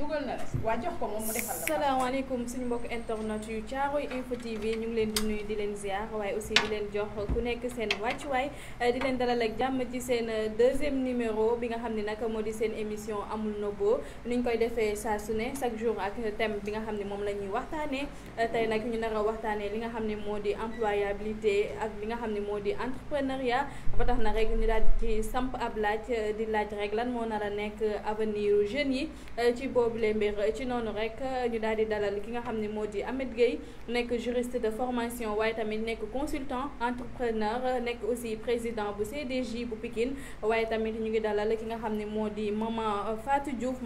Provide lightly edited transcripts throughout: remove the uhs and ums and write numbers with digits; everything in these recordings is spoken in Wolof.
dugal na la waa jox ko moom mu defal la. salaamaaleykum suñu mbokk internet yu Caaroy Info TV ñu ngi leen di nuyu di leen ziar waaye aussi di leen jox ku nekk seen wàccuwaay di leen dalal ak jàmm ci seen deuxième numéro bi nga xam ne nag moo di seen émission amul nëbboo ni ñu koy defee saa su ne chaque jour ak thème bi nga xam ne moom la ñuy waxtaanee tey nag ñu nar a waxtaanee li nga xam ne moo di employabilité ak li nga xam ne moo di entrepreneuriat ba tax na rek ñu daal di ci samp ab laaj di laaj rek lan moo nar a nekk avenir jeunes yi ci boobu le mbir ci noonu rek ñu daal di dalal ki nga xam ne moo di Ameth Gueye nekk juriste de formation waaye tamit nekk consultant entrepreneur nekk aussi président bu CDJ bu Pikine waaye tamit ñu ngi dalal ki nga xam ne moo di maman Fatou Diouf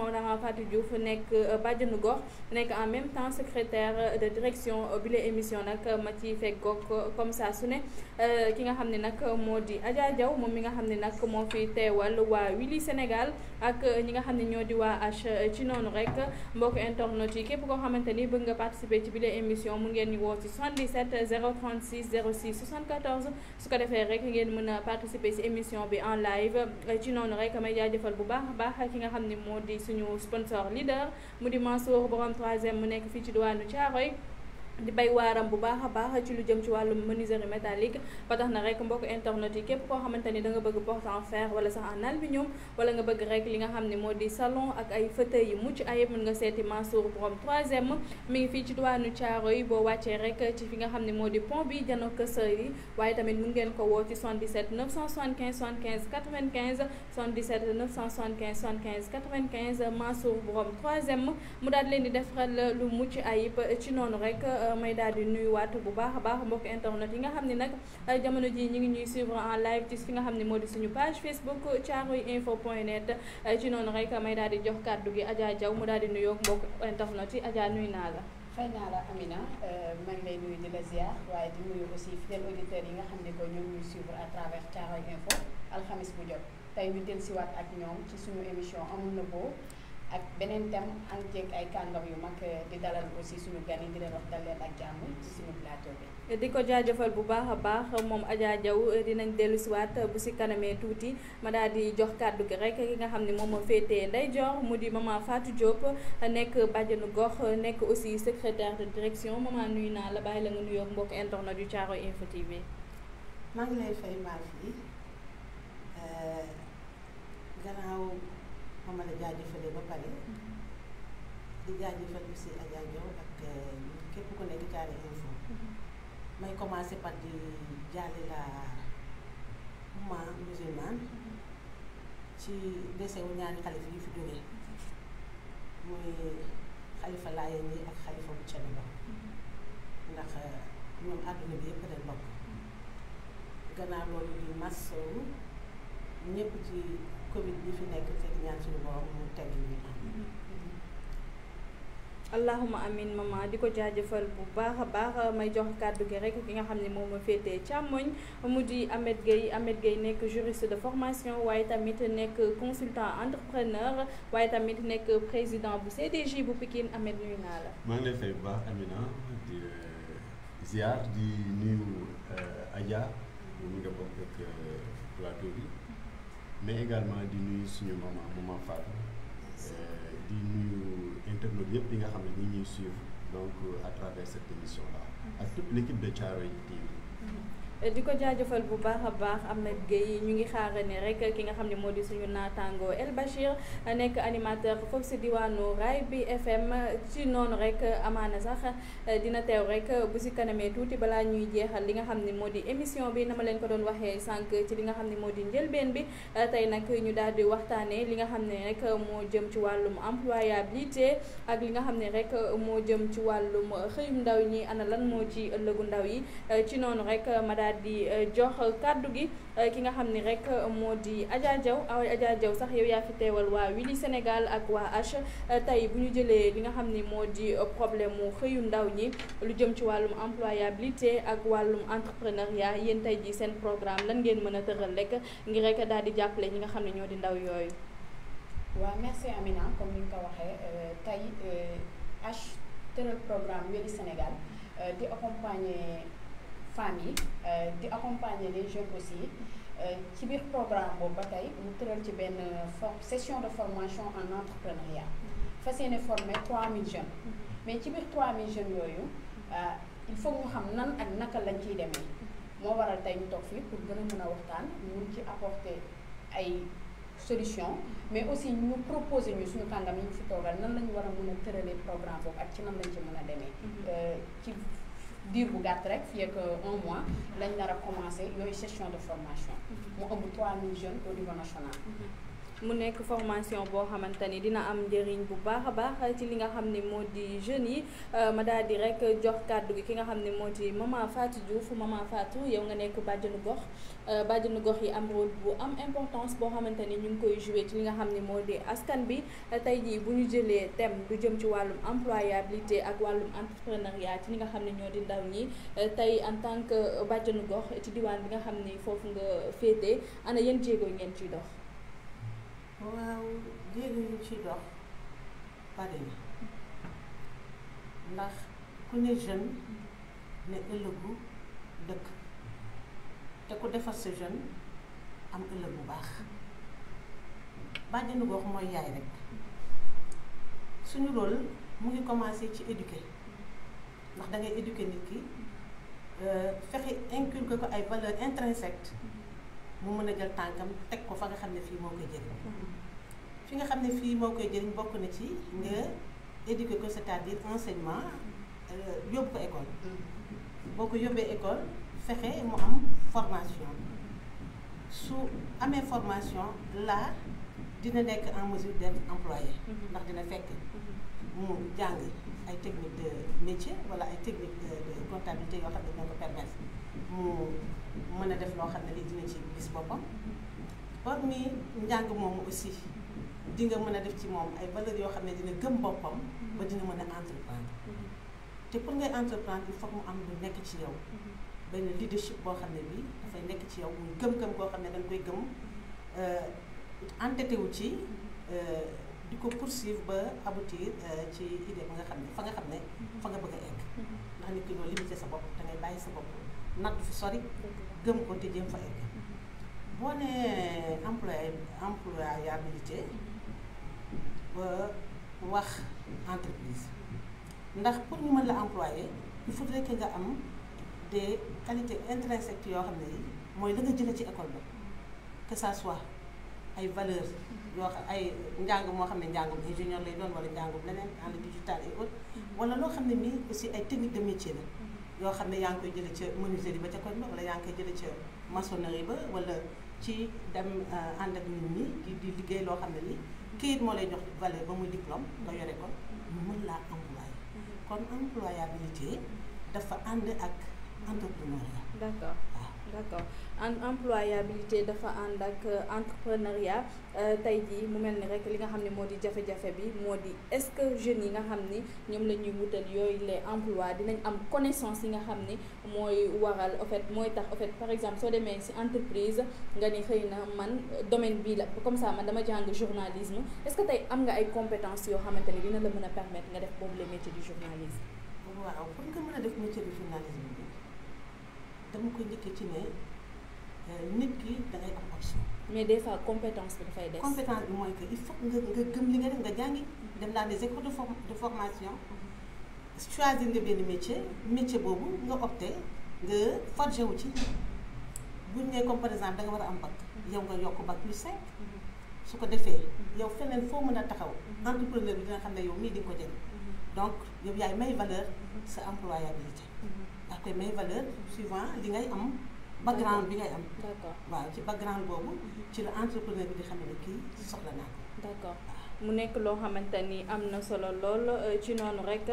nekk bàjjenu gox nekk en même temps secrétaire de direction bi la émission nag ma ci fekk gox comme ça su ne ki nga xam ne nag moo di Adja Diaw moom mi nga xam ne nag moo fi teewal waa Willy Sénégal ak ñi nga xam ne ñoo di waa H ci noonu rek mbokk internet yi képp koo xamante ni bëgg nga participer ci bile émission mun ngeen ñu woo ci 77 036 06 74 su ko defee rek ngeen mën a participer ci émission bi en live ci noonu rek may jaajëfal bu baax a baax ki nga xam ne moo di suñu sponsor leader mu di Mansour borom 3e mu nekk fii ci diwaanu Thiaroye di bay waaram bu baax a baax ci lu jëm ci wàllum menuiserie métallique ba tax na rek mbokk internet yi képp koo xamante ni da nga bëgg porte en fer wala sax en aluminium wala nga bëgg rek li nga xam ne moo di salon ak ay fauteuils yu mucc ayib mën nga seeti Mansour borom 3e mi ngi fii ci diwaanu Thiaroye yi boo wàccee rek ci fi nga xam ne moo di pont bi jano kësër yi waaye tamit mun ngeen ko woo ci 77 975 75 95 77 975 75 95 Mansour borom 3e mu daal leen di defaral lu mucc ayib ci noonu rek may daal di nuyuwaat bu baax a baax mbokk internet yi nga xam ne nag jamono ji ñu ngi ñuy suivre en live ci fi nga xam ne moo di suñu page Facebook thiaroyinfo.net ci noonu rek may daal di jox kàddu gi Adja Diaw mu daal di nuyoo mbokk internet yi Adja nuyu naa la. fay naa la Amina maa ngi lay nuyu di la ziar waaye di nuyu aussi fidèles auditeurs yi nga xam ne ko ñoom ñuy suivre à travers Thiaroye Info alxamis bu jot tey ñu dellusiwaat ak ñoom ci suñu émission amul nëbboo ak beneen thème ànd ceeg ay kàngam yu mag di dalal aussi suñu gan yi di leen wax dal leen ak jàmm ci suñu plateau bi. di ko jaajëfal bu baax a baax moom Adja Diaw dinañ dellusiwaat bu si kanamee tuuti ma daal di jox kàddu gi rek ki nga xam ne moom moo féetee ndeyjoor mu di maman Fatou Diop nekk bàjjenu gox nekk aussi secrétaire de direction maman nuyu naa la bàyyi la nga nuyoo mbokk internet yu Thiaroye Info TV. maa ngi lay fay maa fi gannaaw. ma la jaajëfalee ba pare di jaajëfal aussi Adja Diaw ak képp ku nekk Thiaroye Info may commencer par di jaale la umma musulmane ci décès wu ñaari xalifa yi fi jógee muy xalifa Laayeen yi ak xalifa bu Thiénaba ndax ñoom àdduna bi yëpp leen bokk gannaaw loolu di masawu ñëpp ci Covid bi fi nekk te ñaan suñu borom mu teg ñu allahuma amin maman di ko jaajëfal bu baax a baax may jox kàddu gi rek ki nga xam ne moom ma féetee càmmoñ mu di Ameth Gueye nekk juriste de formation waaye tamit nekk consultant entrepreneur waaye tamit nekk président bu CDJ bu Pikine Ameth nuyu naa la. maa ngi lay fay bu baax Amina di ziar di nuyu Adja mu nga bokk ak plateau bi. mais également di nuyu suñu maman Fatou di nuyu internautes yëpp yi nga xam ne ñu ñuy suivre donc à travers cette émission là ak toute l'équipe de Thiaroye TV. di ko jaajëfal bu baax a baax Ameth Gueye ñu ngi xaarane rek ki nga xam ne moo di suñu naataango El Bachir nekk animateur foofu si diwaanu Raay bi FM ci noonu rek amaana sax dina teew rek bu si kanamee tuuti balaa ñuy jeexal li nga xam ne moo di émission bi na ma leen ko doon waxee sànq ci li nga xam ne moo di njëlbeen bi tey nag ñu daal di waxtaanee li nga xam ne rek moo jëm ci wàllum employabilité ak li nga xam ne rek moo jëm ci wàllum xëyum ndaw ñi ana lan moo ci ëllëgu ndaw yi ci noonu rek ma daal di jox kàddu gi ki nga xam ni rek moo di Adja Diaw sax yow yaa fi teewal waa Willy Sénégal ak waa H tey bu ñu jëlee li nga xam ni moo di problème mu xëyu ndaw ñi lu jëm ci wàllum employabilité ak wàllum entrepreneuriat yéen tey ji seen programme lan ngeen mën a tëral rek ngir rek daal di jàppale ñi nga xam ne ñoo di ndaw yooyu. waaw merci Amina comme ni nga ko waxee tey H tëral programme Willy Sénégal di accompagner femmes yi di accompagner les jeunes aussi ci biir programme boobu ba tey mu tëral ci benn session de formation en entrepreneuriat fas yéene former 3000 jeunes mais ci biir 3000 jeunes yooyu il faut ñu xam nan ak naka lañ ciy demee moo waral tey ñu toog fii pour gën a mën a waxtaan mun ci apporter ay solution mais aussi ñu proposer ñu suñu kàngam yi ñu fi toogal nan lañu war a mën a tëralee programme boobu ak ci nan lañ ci mën a demee ci diir bu gàtt rek fii ak 1 mois lañ nar a commencé yooyu session de formation mu ëmb 3000 jeunes au niveau national mu nekk formation boo xamante ni dina am njëriñ bu baax a baax ci li nga xam ne moo di jeunes yi ma daal di rek jox kàddu gi ki nga xam ne moo di maman Fatou Diouf. Maman Fatou yow nga nekk bàjjenu gox yi am rôle bu am importance boo xamante ni ñu ngi koy joué ci li nga xam ne moo di askan bi tey jii bu ñu jëlee thème lu jëm ci wàllum employabilité ak wàllum entrepreneuriat ci li nga xam ne ñoo di ndaw ñi tey en tant que bàjjenu gox ci diwaan bi nga xam ni foofu nga féetee ana yan jéego ngeen ciy dox. waaw jéego ñu ci dox bari na ndax ku ne jeune ne ëllëgu dëkk te ku defar sa jeune am ëllëg bu baax bàjjenu gox mooy yaay rek suñu rôle mu ngi commencé ci éduquer ndax da ngay éduquer nit ki fexe inculquer ko ay valeurs intrinsèques mu mën a jël tànkam teg ko fa nga xam ne fii moo koy jëriñ fi nga xam ne fii moo koy jëriñ bokk na ci nga éduquer ko c'est-à-dire enseignement yóbbu ko école boo ko yóbbee école fexe mu am formation su amee formation là dina nekk en mesure d'être employé ndax dina fekk mu jàng ay techniques de métier wala ay techniques de comptabilité yoo xam ne dina ko permettre mu mën a def loo xam ne lii dina ci gis boppam hormis njàng moomu aussi di nga mën a def ci moom ay valeurs yoo xam ne dina gëm boppam ba dina mën a entreprendre te pour ngay entreprendre il faut mu am lu nekk ci yow benn leadership boo xam ne bii dafay nekk ci yow muy gëm-gëm koo xam ne dañ koy gëm entêté wu ci di ko poursuivre ba aboutir ci idée ba nga xam ne fa nga xam ne fa nga bëgg a egg ndax nit ki doo limité sa bopp da ngay bàyyi sa bopp natt fi sori gëm ko te jéem fa egg boo nee employabilité ba wax entreprise ndax pour ñu mën la employer il faudrait que nga am des qualités intrinsèques yoo xam ne yi mooy la nga jëlee ci école ba que ça soit ay valeurs yoo xam ay njàng moo xam ne njàngum ingénieur lay doon wala njàngum leneen dans le digital et autres wala loo xam ne nii aussi ay techniques de métier la yoo xam ne yaa ngi koy jëlee ca menuiserie ba ca koñ ba wala yaa ngi koy jëlee ca maçonnerie ba wala ci dem ànd ak nit ñi di liggéey loo xam ne ni këyit moo lay jox valeur ba muy diplôme nga yore ko ñu mën laa employer kon employabilité dafa ànd ak entrepreneuriat. D'accord. D'accord employabilité dafa ànd ak entrepreneuriat tey jii mu mel ni rek li nga xam ne moo di jafe-jafe bi moo di est-ce que jeunes yi nga xam ni ñoom la ñuy wutal yooyu les emplois dinañ am connaissance yi nga xam ni mooy waral en fait mooy tax en fait par exemple soo demee ci entreprise nga ni xëy na man domaine bii la comme ça man dama jàng journalisme est-ce que tey am nga ay compétences yoo xamante ni dina la mën a permettre nga def boobu le métier du journalisme. waaw pour nga mën a def métier du journalisme bi dama koy njëkkee ci ne nit ki da ngay am option. mais des fois compétence bi dafay des. compétence bi mooy que il faut nga gëm li nga def nga jàngi dem dans des écoles de formation choisir nga benn métier boobu nga opté nga forgé wu ci buñ ne comme par exemple da nga war a am bac yow nga yokk bac +5 su ko defee yow feneen foo mën a taxaw entrepreneur bi dina xam ne yow mii di nga ko jël donc yow yaay may valeur sa employabilité. daa koy may valeur suivant li ngay am background bi ngay am. D'accord waaw ci background boobu ci la entrepreneur bi di xam ne kii soxla naa ko. D'accord mu nekk loo xamante ni am na solo lool ci noonu rek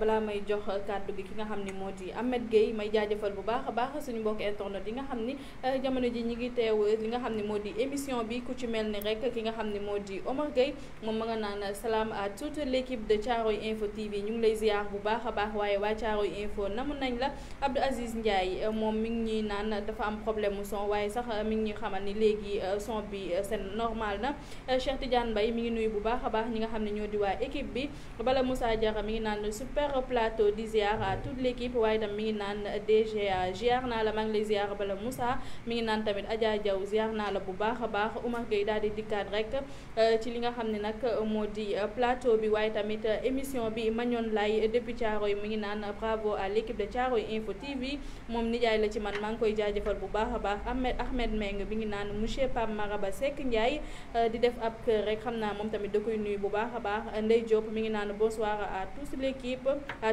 balaa may jox kàddu gi ki nga xam ni moo di Ahmed Gueye may jaajëfal bu baax a baax suñu mbokk internet yi nga xam ni jamono ji ñi ngi teew li nga xam ni moo di émission bi ku ci mel ni rek ki nga xam ni moo di Omar Gueye moom ma nga naan salaam à toute l'équipe de Thiaroye Info TV ñu ngi lay ziar bu baax a baax waaye waa Thiaroye Info namu nañ la. Abdou Aziz Ndiaye moom mi ngi ñuy naan dafa am problème mu son waaye sax mi ngi ñuy xamal ni léegi son bi c'est normal na Cheikh Tidiane Mbaye mi ngi nuyu bu baax baax a baax ñi nga xam ne ñoo di waa équipe bi Bala Moussa Diarra mi ngi naan super plateau di ziar à toute l'équipe waaye tam mi ngi naan DGA ziar naa la maa ngi lay ziar Bala Moussa mi ngi naan tamit Adja Diaw ziar naa la bu baax a baax Oumar Gueye daal di dikkaat rek ci li nga xam ne nag moo di plateau bi waaye tamit émission bi Magnon Lay depuis Thiaroye mi ngi naan bravo à l'équipe de Thiaroye Info TV moom nijaay la ci man maa ngi koy jaajëfal bu baax a baax Ahmed Meng bi ngi naan monsieur Pape Maraba Seck Ndiaye di def ab kër rek xam naa moom tamit da koy nuyu bu baax a baax Ndeye Diop mi ngi naan bonsoir à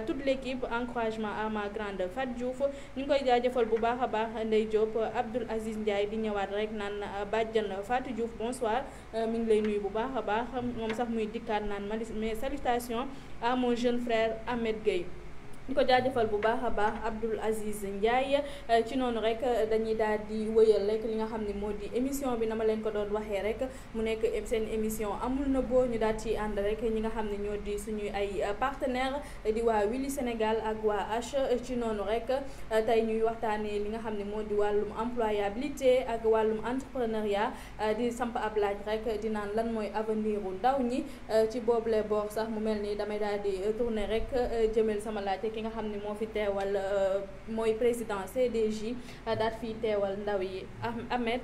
toute l'équipe encouragement à ma grande Fat Diouf ñu ngi koy jaajëfal bu baax a baax Ndeye Diop Abdoul Aziz Ndiaye di ñëwaat rek naan bàjjan Fatou Diouf bonsoir mi ngi lay nuyu bu baax a baax moom sax muy dikkaat naan mes salutations à mon jeune frère Ahmed Gueye ñu ko jaajëfal bu baax a baax Abdoul Aziz Ndiaye ci noonu rek dañuy daal di wëyal rek li nga xam ne moo di émission bi na ma leen ko doon waxee rek mu nekk seen émission amul na boo ñu daal ci ànd rek ñi nga xam ne ñoo di suñuy ay partenaire di waa Willy Sénégal ak waa H ci noonu rek tey ñuy waxtaanee li nga xam ne moo di wàllum employabilité ak wàllum entrepreneuriat di samp ab laaj rek di naan lan mooy avenir u ndaw ñi ci boobule boor sax mu mel ni damay daal di tourner rek jëmel sama laaj ki nga xam ne moo fi teewal mooy président CDJ daat fii teewal ndaw yi Ahmed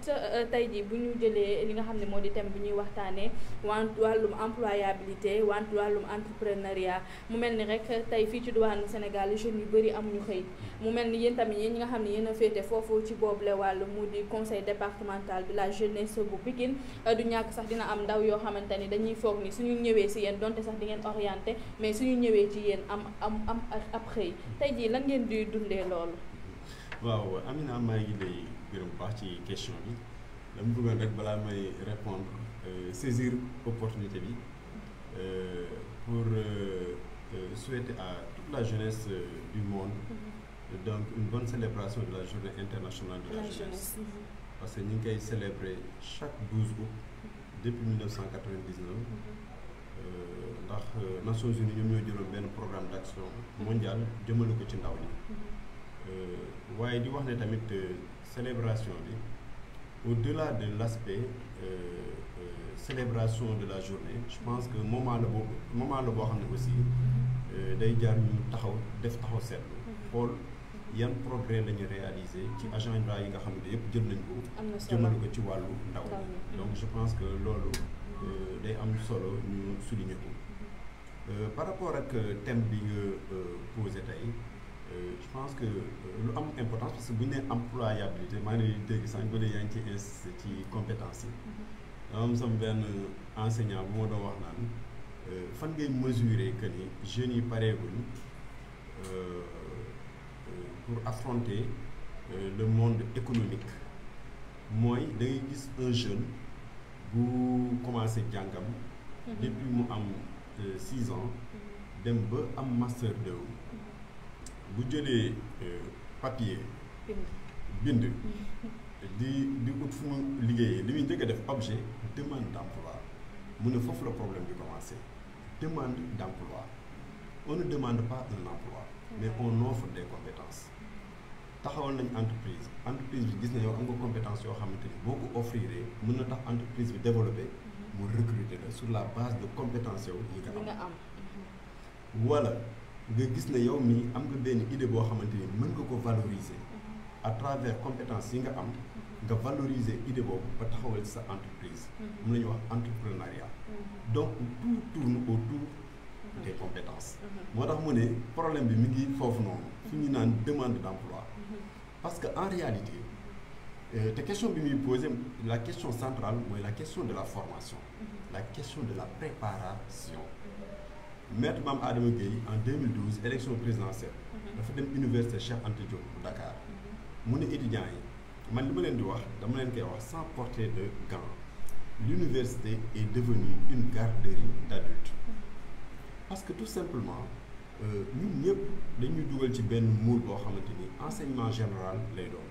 tey ji bu ñu jëlee li nga xam ne moo di thème bu ñuy waxtaanee wàllum employabilité wàllum entrepreneuriat mu mel ni rek tey fii ci diwaanu Sénégal jeunes yu bëri amuñu xëy mu mel ni yéen tamit yéen ñi nga xam ne yéen a féete foofu ci boobule wàllu mu di conseil départemental de la jeunesse bu Pikine du ñàkk sax dina am ndaw yoo xamante ni dañuy foog ni suñu ñëwee si yéen donte sax di ngeen orienté mais suñu ñëwee ci yéen am ab xëy tey jii lan ngeen di dundee loolu. waaw Amina maa ngi lay gërëm baax ci question bi dama bëggoon rek balaa may répondre saisir opportunité bi pour souhaiter à toute la jeunesse du monde donc une bonne célébration de la journée internationale de la jeunesse parce que ñu ngi koy célébrer chaque 12 août depuis 1999 ndax Nations Unies ñoom ñoo jëloon benn programme d'action mondial jëmale ko ci ndaw ñi waaye di wax ne tamit célébration bi au-delà de l'aspect célébration de la journée je pense que moment la boo xam ne aussi day jaar ñu taxaw seetlu xool yan progrès la ñu réalisé ci agenda yi nga xam ne yëpp jël nañ ko jëmale ko ci wàllu ndaw ñi donc je pense que loolu day am solo ñu souligner ko par rapport ak thème bi nga posé tey je pense que lu am importance parce que bu ñu nee employabilité maa ngi dégg sànq ba léegi yaa ngi ci insisté ci compétence yi dama am sama benn enseignant bu ma doon wax naan fan ngay mesurer que ni jeunes yi pareeguñ pour affronter le monde économique mooy da ngay gis un jeune bu commencé jàngam depuis mu am 6 ans dem ba am master 2 bu jëlee papier bind di ut fu mu liggéeyee li muy njëkk a def objet demande d'emploi mu ne foofu la problème bi commencé demande d'emploi on ne demande pas un emploi mais on offre des compétences taxawal nañ entreprise bi gis na yow am nga compétence yoo xamante ni boo ko offriree mën na tax entreprise bi développé mu recruter la sur la base de compétences yow yi nga am wala nga gis ne yow mii am nga benn idée boo xamante ni mën nga ko valoriser à travers compétences yi nga am nga valoriser idée boobu ba taxawal sa entreprise mun nañu wax entrepreneuriat donc tout tourne autour des compétences moo tax mu ne problème bi mi ngi foofu noonu fi ñu naan demande d'emploi parce que en réalité te question bi muy posé la question centrale mooy la question de la formation la question de la préparation Maître Mame Adama Gueye en 2012 élection présidentielle dafa dem université Cheikh Anta Diop bu Dakar mu ne étudiants yi man li ma leen di wax dama leen koy wax sans porter de gants l'université est devenue une garderie d'adultes parce que tout simplement ñun ñëpp dañuy dugal ci benn moule boo xamante ni enseignement général lay doon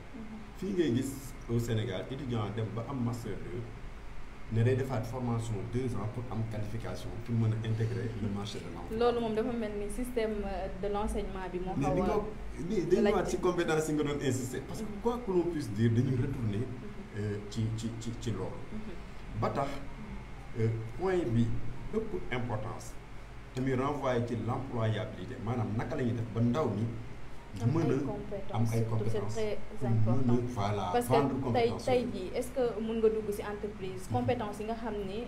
fii ngay gis au Sénégal étudiant dem ba am master 2 ne day defaat formation 2 ans pour am qualification pour mën a intégrer le marché de l'emploi. loolu moom dafa mel ni système de l'enseignement bi moo xaw a mais dañu ñëwaat ci compétence yi nga doon insister parce que quoi que l'on puisse dire dañuy retourner ci loolu ba tax point bi ëpp importance te muy renvoyé ci l'employabilité maanaam naka la ñuy def ba ndaw ñi mën a am ay compétences c'est très important voilà parce vendre que compétences tey jii est-ce que mën nga dugg ci entreprise compétence yi nga xam ni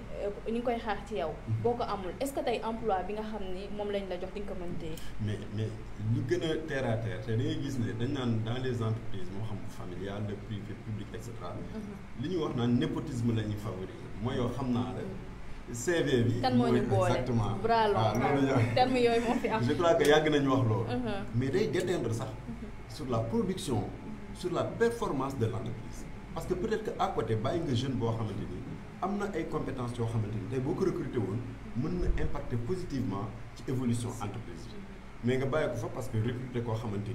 ñu ngi koy xaar ci yow boo ko amul est-ce que tey emploi bi nga xam ni moom lañ la jox di nga ko mën téye mais lu gën a terre à terre te da ngay gis ne dañ naan dans les entreprises moo xam familial le privé public et cetera li ñuy wax naan népotisme la ñuy favoriser mooy yow xam naa la CV bi kan moo ñu boole exactement bras long terme yooyu moo fi am je crois que yàgg nañu wax loolu mais day déteindre sax sur la production sur la performance de l'entreprise parce que peut-être que à côté bàyyi nga jeune boo xamante ni am na ay compétences yoo xamante ni tey boo ko recruter woon mën na impacter positivement ci évolution entreprise bi mais nga bàyyi ko fa parce que recruter koo xamante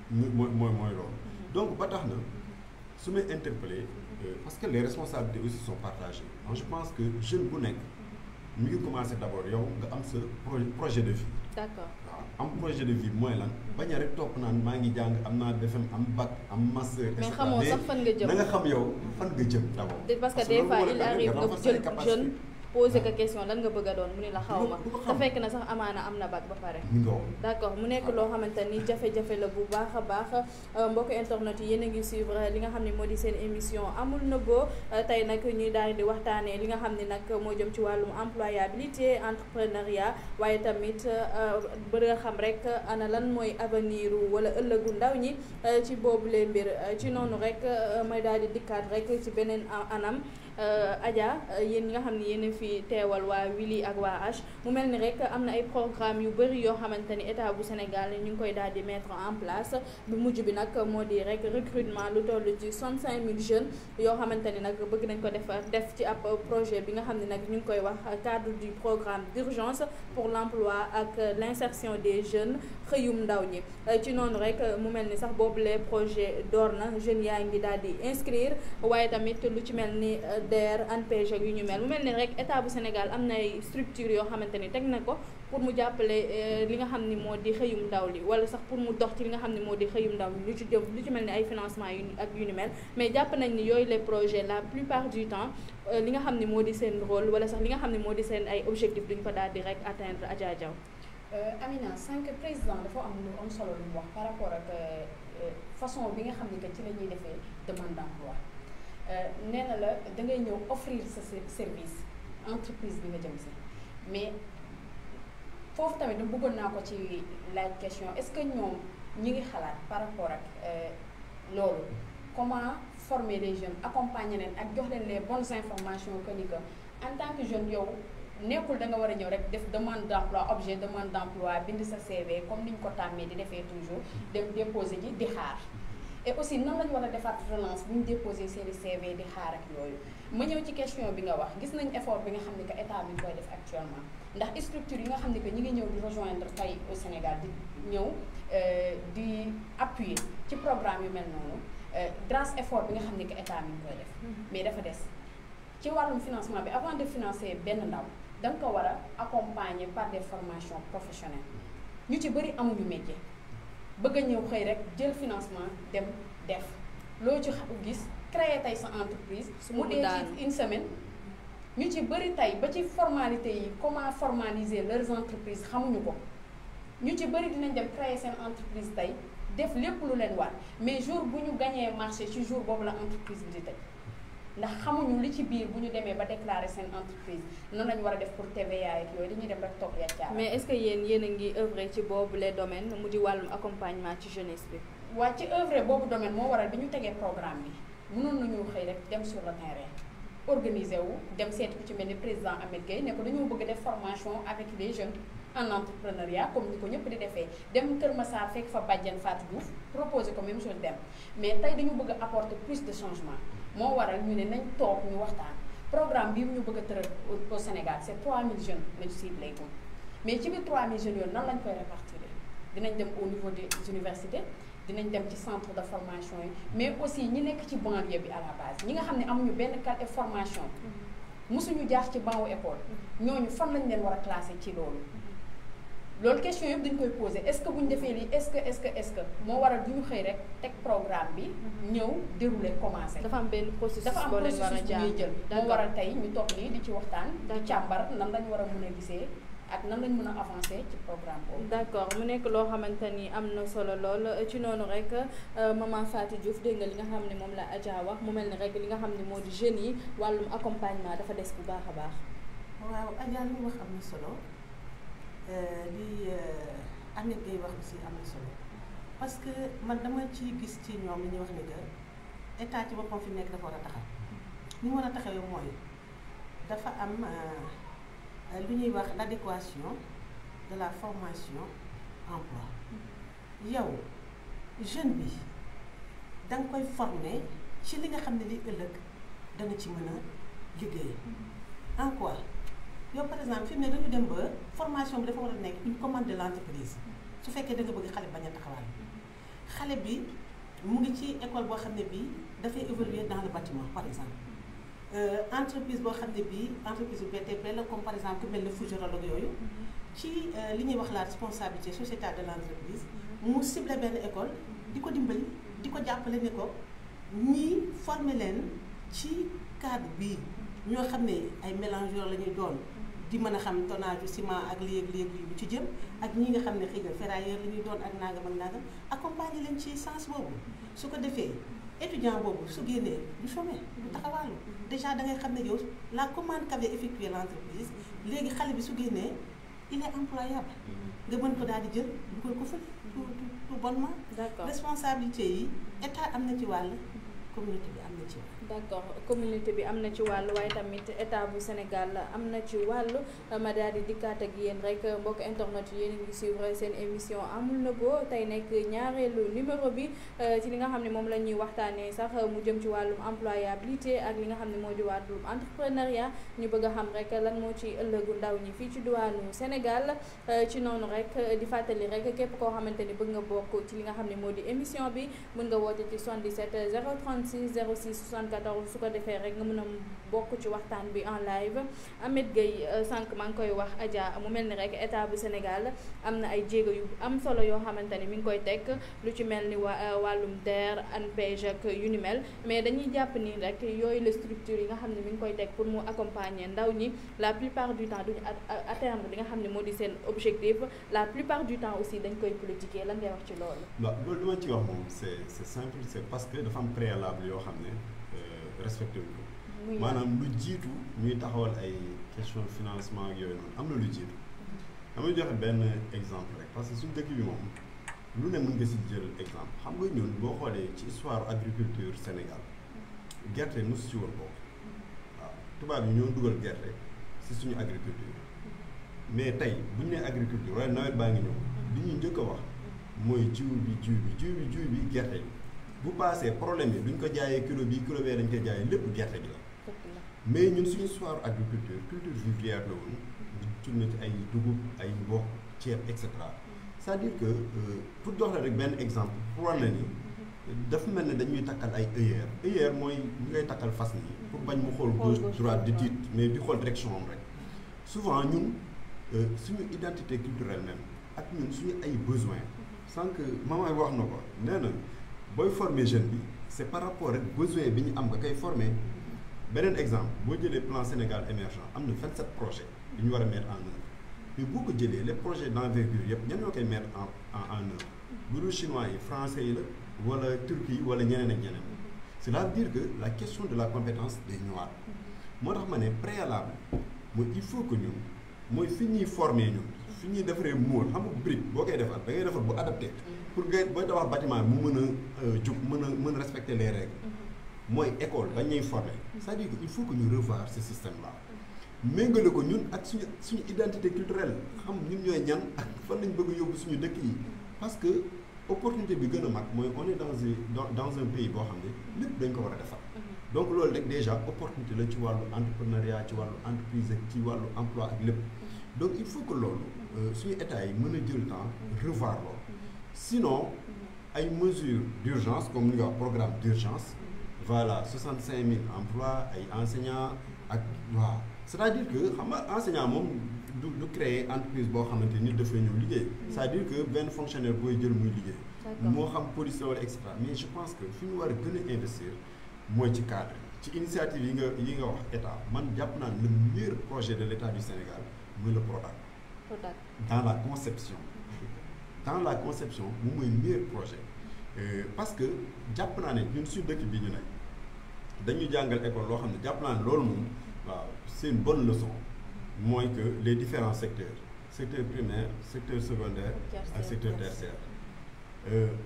ni mooy loolu donc ba tax na su may interpeller parce que les responsabilités aussi sont partagées donc je pense que jeune bu nekk mi ngi commencer d'abord yow nga am sa projet de vie. D'accord. waaw am projet de vie mooy lan bañ a rek topp naan maa ngi jàng am naa BFEM am bac am master. mais xamoo sax fan nga jëm na nga xam yow fan nga jëm d'abord. parce que des fois il arrive nga jël jeune posé ko question lan nga bëgg a doon mu ne la xaw ma te fekk na sax amaana am na bac ba pare. d'accord mu nekk loo xamante ni jafe-jafe la bu baax a baax mbokk internet yi yéen a ngi suivre li nga xam ne moo di seen émission amul nëbboo tey nag ñuy daal di waxtaanee li nga xam ne nag moo jëm ci wàllum employabilité entrepreneuriat waaye tamit bëgg nga xam rek ana lan mooy avenir wala ëllëgu ndaw ñi ci boobu lee mbir ci noonu rek may daal di dikkaat rek ci beneen anam. Adja yéen ñi nga xam ne yéen fi teewal waa Wili ak waa H mu mel ni rek am na ay programme yu bëri yoo xamante ni état bu Sénégal ñu ngi koy daal di mettre en place bu mujj bi nag moo di rek recrutement lu toll ci 65 000 jeunes yoo xamante ni nag bëgg nañ ko def ci ab projet bi nga xam ne nag ñu ngi koy wax cadre du programme d'urgence pour l'emploi ak l'insertion des jeunes xëyum ndaw ñi ci noonu rek mu mel ni sax boobu les projet door na jeunes yaa ngi daal di inscrire waaye tamit lu ci mel ni DER ANPEJ yu ñu mel mu mel ni rek état bu Sénégal am na ay structures yoo xamante ni teg na ko pour mu jàppale li nga xam ni moo di xëyum ndaw li wala sax pour mu dox ci li nga xam ni moo di xëyum ndaw li lu ci mel ni ay financement yu ak yu ni mel mais jàpp nañ ni yooyu les projets la plupart du temps li nga xam ni moo di seen rôle wala sax li nga xam ni moo di seen ay objectifs duñ ko daal di rek atteindre Adja Diaw. Amina sànq président dafa am lu am solo lu mu wax par rapport ak façon bi nga xam ni que ci la ñuy defee demande d'emploi. nee na la da ngay ñëw offrir sa service entreprise bi nga jëm si mais foofu tamit da bëggoon naa ko ci laaj question est-ce que ñoom ñi ngi xalaat par rapport ak loolu comment former les jeunes accompagner leen ak jox leen les bonnes informations que ni que en tant que jeune yow nekkul da nga war a ñëw rek def demande d'emploi objet demande d'emploi bind sa CV comme ni ñu ko tàmmee di defee toujours dem déposer ji di xaar. et aussi nan lañu war a defaat relance bu ñu déposé seen CV di xaar ak yooyu ma ñëw ci question bi nga wax gis nañ effort bi nga xam ne que état bi koy def actuellement ndax structure yi nga xam ne que ñi ngi ñëw di rejoindre tey au Sénégal di ñëw di appuyer ci programme yu mel noonu grâce effort bi nga xam ne que état bi ñu koy def mais dafa des ci wàllum financement bi avant de financer benn ndaw da nga ko war a accompagner par des formations professionnelles ñu ci bëri amuñu métier. bëgg a ñëw xëy rek jël financement dem def loo ci gis créer tey sa entreprise mu dee ci une semaine ñu ci bëri tey ba ci formalité yi comment formaliser leurs entreprises xamuñu ko ñu ci bëri dinañ dem créer seen entreprise tey def lépp lu leen war mais jour bu ñu gañee marché ci jour boobu la entreprise bi di tëj ndax xamuñu li ci biir bu ñu demee ba déclarer seen entreprise noonu lañu war a def pour TVA ak yooyu dañuy dem rek toog yàccaar. mais est-ce que yéen a ngi œuvrer ci boobu les domaines mu di wàllum accompagnement ci jeunesse bi. waa ci œuvrer boobu domaine moo waral bi ñu tegee programme bi mënoon nañu xëy rek dem sur le terrain organiser wu dem seeti ku ci mel ni président Ahmed Gueye ne ko dañoo bëgg def formation avec les jeunes en entrepreneuriat comme ni ko ñëpp di defee dem Kër Massar fekk fa Badiane Fatou Diouf proposer ko même chose dem mais tey dañu bëgg a apporter plus de changement. moo waral ñu ne nañ toog ñu waxtaan programme bii ñu bëgg a tëral au Sénégal c'est 3000 jeunes lañu ciblé ko mais ci biir 3000 jeunes yooyu nan lañ koy répartir dinañ dem au niveau des universités dinañ dem ci centre de formation yi mais aussi ñi nekk ci banlieue bi à la base ñi nga xam ne amuñu benn carte formation mosuñu jaar ci banc école ñooñu fan lañ leen war a classer ci loolu loolu question yëpp dañ koy posé est-ce que bu ñu defee lii est-ce que moo waral du ñu xëy rek teg programme bi ñëw dérouler commencé. dafa am benn processus dafa am boo leen war a processus bu ñuy jël moo waral tey ñu toog nii di ci waxtaan di càmbar nan lañ war a mën a gisee ak nan lañ mën a avancer ci programme boobu. d'accord mu nekk loo xamante ni am na solo lool ci noonu rek maman Fatou Diouf dégg nga li nga xam ne moom la Adja wax mu mel ni rek li nga xam ne moo di jeunes yi wàllum accompagnement dafa des bu baax a baax. waaw Adja li mu wax am na solo li Ameth Gueye wax aussi am na solo parce que man dama ci gis ci ñoom li ñuy wax ne que état ci boppam fi nekk dafa war a taxaw ni mu war a taxawee mooy dafa am lu ñuy wax l'adéquation de la formation emploi yow jeune bi da nga koy former ci li nga xam ne li ëllëg da nga ci mën a liggéey en quoi yow par exemple fi mu ne dañu dem ba formation bi dafa war a nekk une commande de l'entreprise su fekkee da nga bëgg xale bañ a taxawal xale bi mu ngi ci école boo xam ne bii dafay évoluer dans le bâtiment par exemple entreprise boo xam ne bii entreprise bu BTP la comme par exemple ku mel ne Fougerolles ak yooyu ci li ñuy wax la responsabilité sociétale de l'entreprise mu ciblé benn école di ko dimbali di ko jàppale ne ko ñii former leen ci cadre bii ñoo xam ne ay mélangeurs la ñuy doon di mën a xam tonnage ciment ak léeg-léeg bu ci jëm ak ñi nga xam ne xëy na ferrailleur la ñuy doon ak nangam ak nangam accompagner leen ci sens boobu su ko defee étudiant boobu su génnee du chômer du taxawaalu déjà da ngay xam ne yow la commande qu'avait effectué l'entreprise léegi xale bi su génnee il est employable nga mën ko daal di jël dugal ko fële tout bonnement. d'accord responsabilité yi état am na ci wàll communauté bi am na ci wàll. d'accord communauté bi am na ci wàll waaye tamit état bu Sénégal am na ci wàll ma daal di dikkaat ak yéen rek mbokk internet yi yéen a ngi suivre seen émission amul nëbboo tey nekk ñaareelu numéro bi ci li nga xam ne moom la ñuy waxtaanee sax mu jëm ci wàllum employabilité ak li nga xam ne moo di wàllum entrepreneuriat ñu bëgg a xam rek lan moo ci ëllëgu ndaw ñi fii ci diwaanu Sénégal ci noonu rek di fàttali rek képp koo xamante ni bëgg nga bokk ci li nga xam ne moo di émission bi mën nga woote ci 77 036 06 74 su ko defee rek nga mën a bokk ci waxtaan bi en live. Ameth Gueye sànq maa ngi koy wax Adja mu mel ni rek état bu Sénégal am na ay jéego yu am solo yoo xamante ni mi ngi koy teg lu ci mel ni wàllum DER ANPEJ ak yu ni mel mais dañuy jàpp ni rek yooyu la structure yi nga xam ne mi ngi koy teg pour mu accompagner ndaw ñi la plupart du temps duñu atteindre li nga xam ne moo di seen objectif la plupart du temps aussi dañ koy politiquer lan ngay wax ci loolu. waaw loolu li ma ci wax moom c'est simple c'est parce que dafa am préalable yoo xam ne respecté wu ko maanaam lu jiitu ñuy taxawal ay question financement ak yooyu noonu am na lu jiitu damay joxe benn exemple rek parce que suñu dëkk bi moom lu ne mën nga si jël exemple xam nga ñun boo xoolee ci histoire agriculture Sénégal gerte mosu ci woon bokk waaw tubaab yi ñoo dugal gerte si suñu agriculture mais tey bu ñu nee agriculture wala nawet baa ngi ñëw li ñuy njëkk a wax mooy jiw bi gerte bi bu paasee problème yi duñ ko jaayee kilo bee dañ koy jaayee lépp gerte bi la mais ñun suñu histoire agriculture culture vivrière la woon jur na ci ay dugub ay mboq ceeb et cetera c'est-à-dire que pour jox la rek benn exemple pour war na ni dafa mel ne dañuy takkal ay œillères mooy ñu ngay takkal fas nii pour bañ mu xool gauche droite di tiit mais di xool direction am rek souvent ñun suñu identité culturelle même ak ñun suñu ay besoins sans que maman wax na ko nee na booy former jeune bi c'est par rapport ak besoin bi ñu am nga koy former beneen exemple boo jëlee plan Sénégal émergent am na 27 projets yu ñu war a mettre en œuvre mais boo ko jëlee les projets d'envergure yëpp ñan ñoo koy mettre en œuvre bu dul chinois yi français yi la wala turquie yi wala ñeneen ak ñeneen cela veut dire que la question de la compétence day ñëwaat moo tax ma ne préalable mooy il faut que ñun mooy fi ñuy former ñun fi ñuy defaree mool xam nga brique boo koy defar da ngay defar bu adapté pour nga booy tabax bâtiment mu mën a jub mën a respecter les règles mooy école dañ ñuy former c'est-à-dire que il faut que ñu revoir ce système là méngale ko ñun ak suñu identité culturelle xam ñun ñooy ñan ak fan lañ bëgg a yóbbu suñu dëkk yi parce que opportunité bi gën a mag mooy on est dans un pays boo xam ne lépp dañ ko war a defar donc loolu rek déjà opportunité la ci wàllu entrepreneuriat ci wàllu entreprise ak ci wàllu emploi ak lépp donc il faut que loolu suñu état yi mën a jël temps revoir loolu sinon ay mesures d'urgence comme ni nga wax programme d'urgence voilà 65 000 emplois ay enseignants ak waaw c'est-à-dire que xam nga enseignant moom du créer entreprise boo xamante ni dafay ñëw liggéey. c'est-à-dire que benn fonctionnaire booy jël muy liggéey. moo xam police wala et cetera mais je pense que fi ñu war a gën a investir mooy ci cadre ci initiative yi nga wax état man jàpp naa le meilleur projet de l'état du Sénégal muy le Prodac. dans la conception. moom mooy meilleur projet. parce que jàpp naa ne ñun suñu dëkk bi ñu nekk dañu jàngal école loo xam ne jàpp naa ne loolu moom waaw c'est une bonne leçon mooy que les différents secteur primaire secteur secondaire ak secteur tertiaire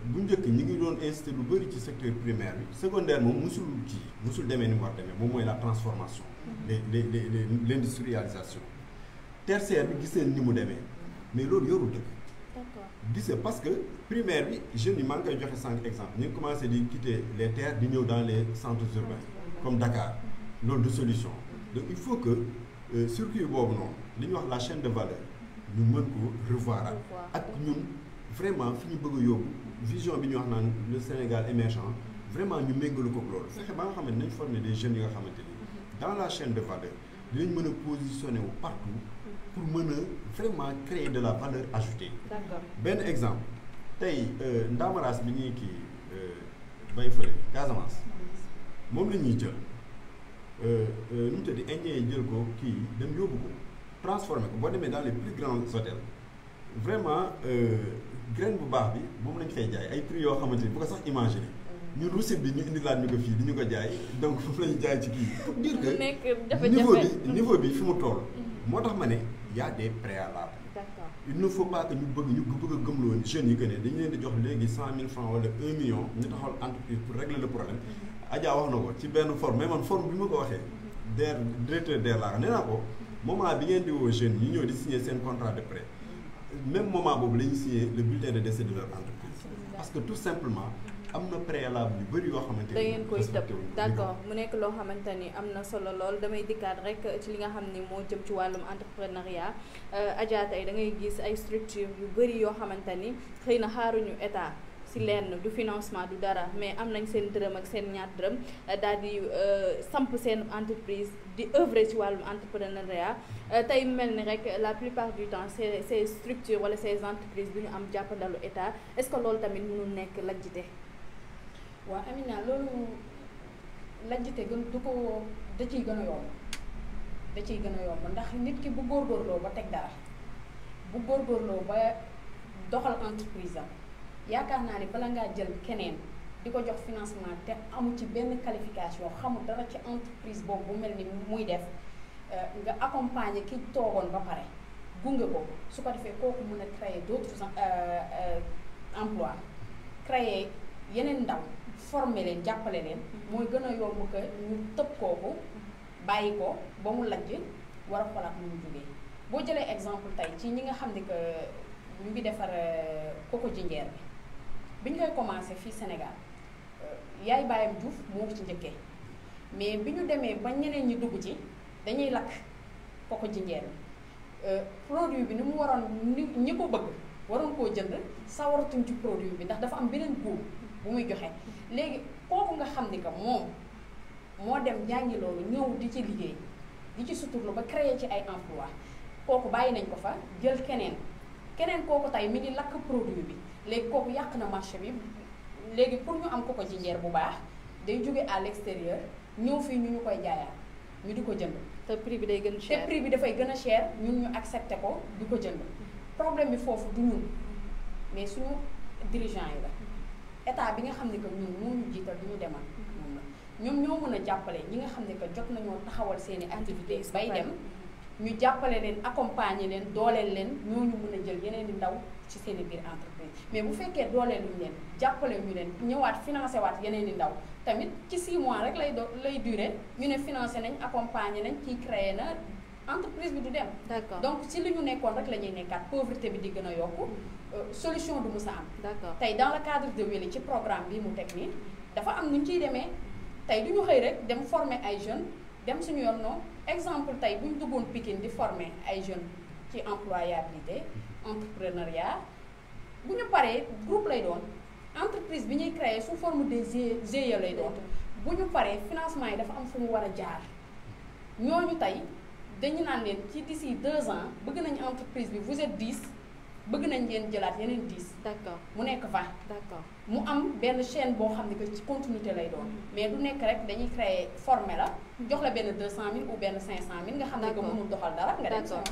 bu njëkk ñi ngi doon inciter lu bëri ci secteur primaire bi secondaire moom musul demee ni mu war demee moom mooy la transformation l'industrialisation tertiaire bi gis nañ ni mu demee mais loolu yorul dëkk gis parce que primaire bi jeunes yi maa ngi koy joxe 5 exemples ñu ngi commencé di quitter les terres di ñëw dans les centres urbains comme Dakar loolu de solution donc il faut que circuit boobu noonu li ñuy wax la chaîne de valeur ñu mën ko revoir ak ñun vraiment fi ñu bëgg a yóbbu vision bi ñu wax naan le Sénégal émergent vraiment ñu méngalu ko loolu fexe ba nga xamante ne nañ former des jeunes yi nga xamante ni dans la chaîne de valeur dinañ mën a positionner wu partout pour mën a vraiment créer de la valeur ajoutée. D'accord. benn exemple tey ndaamaraas bi ñuy kii bay fële Casamance moom la ñuy jël nu mu tëddi indien yi jël ko kii dem yóbbu ko transformer ko boo demee dans les plus grands hôtels vraiment graine bu baax bi moom lañ fay jaay ay prix yoo xamante ni bu ko sax imaginer ñun recette bi ñu indilaat ñu ko fii di ñu ko jaay donc foofu la ñu jaay ci kii pour dire que niveau bi fi mu toll moo tax ma ne y a des préalables. D'accord. Il ne faut pas que ñu bëgg a gëmloo jeunes yi que ne dañu leen di jox léegi 100 000 francs wala 1 million ñu taxawal entreprise pour régler le problème. Adja wax na ko ci benn forme mais man forme bi ma ko waxee DER directeur DER laa nee naa ko moment bi ngeen di woo jeunes yi ñëw di signer seen contrat de prêt même moment boobu la ñuy signer le bulletin de décès de leur entreprise. Parce que tout simplement am na préalable yu bëri yoo xamante ni da ngeen koy tëb d'accord mu nekk loo xamante ni am na solo lool damay dikkaat rek ci li nga xam ni moo jëm ci wàllum entrepreneuriat Adja tey da ngay gis ay structure yu bëri yoo xamante ni xëy na xaaruñu état si lenn du financement du dara mais am nañ seen dërëm ak seen ñaar dërëm daal di samp seen entreprise di œuvrer ci wàllum entrepreneuriat tey mel ni rek la plupart du temps ces structures wala ces entreprises du ñu am jàppandalu état est-ce que loolu tamit mënul nekk lajjite. waaw Amina loolu lajjite gën du ko da ciy gën a yomb ndax nit ki bu góorgóorloo ba teg dara bu góorgóorloo ba doxal entreprise am yaakaar naa ni bala ngaa jël keneen di ko jox financement te amu ci benn qualification xamul dara ci entreprise boobu bu mel ni muy def nga accompagner ki toogoon ba pare gunge ko su ko defee kooku mën a créer d'autres emplois créer yeneen ndaw former leen jàppale leen mooy gën a yomb que ñu tëb kooku bàyyi ko ba mu lajj war a xoolaat nu mu jógee boo jëlee exemple tey ci ñi nga xam ne que ñu ngi defar coco jinjeer bi ñu koy commencé fii Sénégal yaay baayam Diouf moo ci njëkkee mais bi ñu demee ba ñeneen ñi dugg ci dañuy lakk coco jinjeer bi produit bi ni mu waroon ñi ko bëgg waroon koo jënd sawaratuñ ci produit bi ndax dafa am beneen goût bu muy joxe léegi kooku nga xam ni que moom moo dem jàngi loolu ñëw di ci liggéey di ci suturlu ba créer ci ay emploi kooku bàyyi nañ ko fa jël keneen kooku tey mi ngi lakk produit bi léegi kooku yàq na marché bi léegi pour ñu am coco jinjeer bu baax day jóge à l'extérieur ñëw fii ñu koy jaayaat ñu di ko jënd. te prix bi day gën cher te prix bi dafay gën a cher ñun ñu accepté ko di ko jënd problème bi foofu du ñun mais suñu dirigeant yi la. état bi nga xam ne que ñun moo ñu jiital du ñu demal moom la ñoom ñoo mën a jàppale ñi nga xam ne que jot nañoo taxawal seeni activité bay dem ñu jàppale leen accompagner leen dooleel leen ñooñu mën a jël yeneen i ndaw ci seeni biir entreprise mais bu fekkee dooleeluñu leen jàppale ñu leen ñëwaat financé waat yeneen i ndaw tamit ci 6 mois rek lay durer ñu ne financé nañ accompagner nañ kii créé na entreprise bi du dem. D'accord. Donc si li ñu nekkoon rek la ñuy nekkaat pauvreté bi di gën a yokku solution du mës a am. D'accord. tey dans le cadre de Weli ci programme bi mu teg nii dafa am nu ñu ciy demee tey du ñu xëy rek dem former ay jeunes dem suñu yoon non exemple tey bu ñu duggoon Pikine di former ay jeunes ci employabilité entrepreneuriat bu ñu paree groupe lay doon entreprise bi ñuy créer sous forme de GIE lay doon bu ñu paree financement yi dafa am fu mu war a jaar ñooñu tey dañu naan leen ci d'ici 2 ans bëgg nañu entreprise bi vous êtes 10 bëgg nañ leen jëlaat yeneen 10. d'accord mu nekk 20. d'accord mu am benn chaîne boo xam ne que ci continuité lay doon mais du nekk rek dañuy créer formé la jox la benn 200 000 ou benn 500 000 nga xam ne que mënul doxal dara nga dem d'accord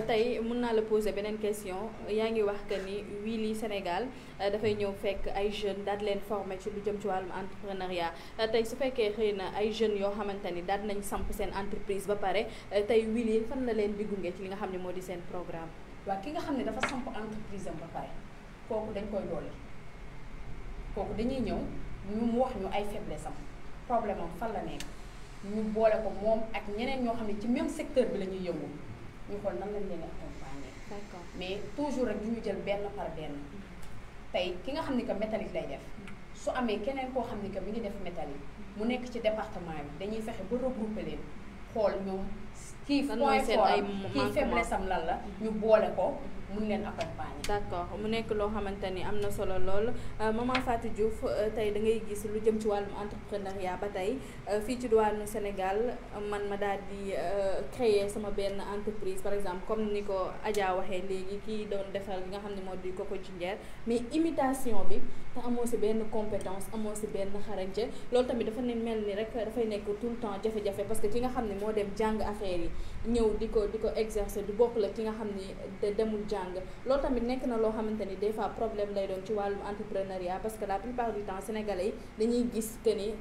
tey mën naa la poser beneen question yaa ngi wax que ni Wily Sénégal dafay ñëw fekk ay jeunes daal leen former ci lu jëm ci wàllum entrepreneuriat tey su fekkee xëy na ay jeunes yoo xamante ni daal nañ samp seen entreprise ba pare tey Wily fan la leen di gunge ci li nga xam ne moo di seen programme. waaw ki nga xam ne dafa samp entreprise am ba pare kooku dañ koy doole kooku dañuy ñëw ñu mu wax ñu ay faiblesse am problème am fan la nekk ñu boole ko moom ak ñeneen ñoo xam ne ci même secteur bi la ñuy yëngu ñu xool nan lañ leen accompagner. d'accord mais toujours rek du ñu jël benn par benn tey ki nga xam ni que métallique lay def su amee keneen koo xam ni que mi ngi def métallique mu nekk ci département bi dañuy fexe ba regrouper leen xool ñoom kii point fort kii faiblesse am lan la ñu boole ko mun leen accompagner. d'accord mu nekk loo xamante ni am na solo lool maman Fatou Diouf tey da ngay gis lu jëm ci wàllum entrepreneuriat ba tey fii ci diwaanu Sénégal man ma daal di créer sama benn entreprise par exemple comme ni ko Adja waxee léegi kii doon defar li nga xam ne moo di Coco Gindière mais imitation bi te amoo si benn compétence amoo si benn xarañte loolu tamit dafa ne mel ni rek dafay nekk tout le temps jafe-jafe parce que ki nga xam ne moo dem jàng affaire yi ñëw di ko exercer du bokk la ki nga xam ni demul jàng loolu tamit nekk na loo xamante ni des fois problème lay doon ci wàllum entrepreneuriat parce que la plupart du temps sénégalais yi dañuy gis que ni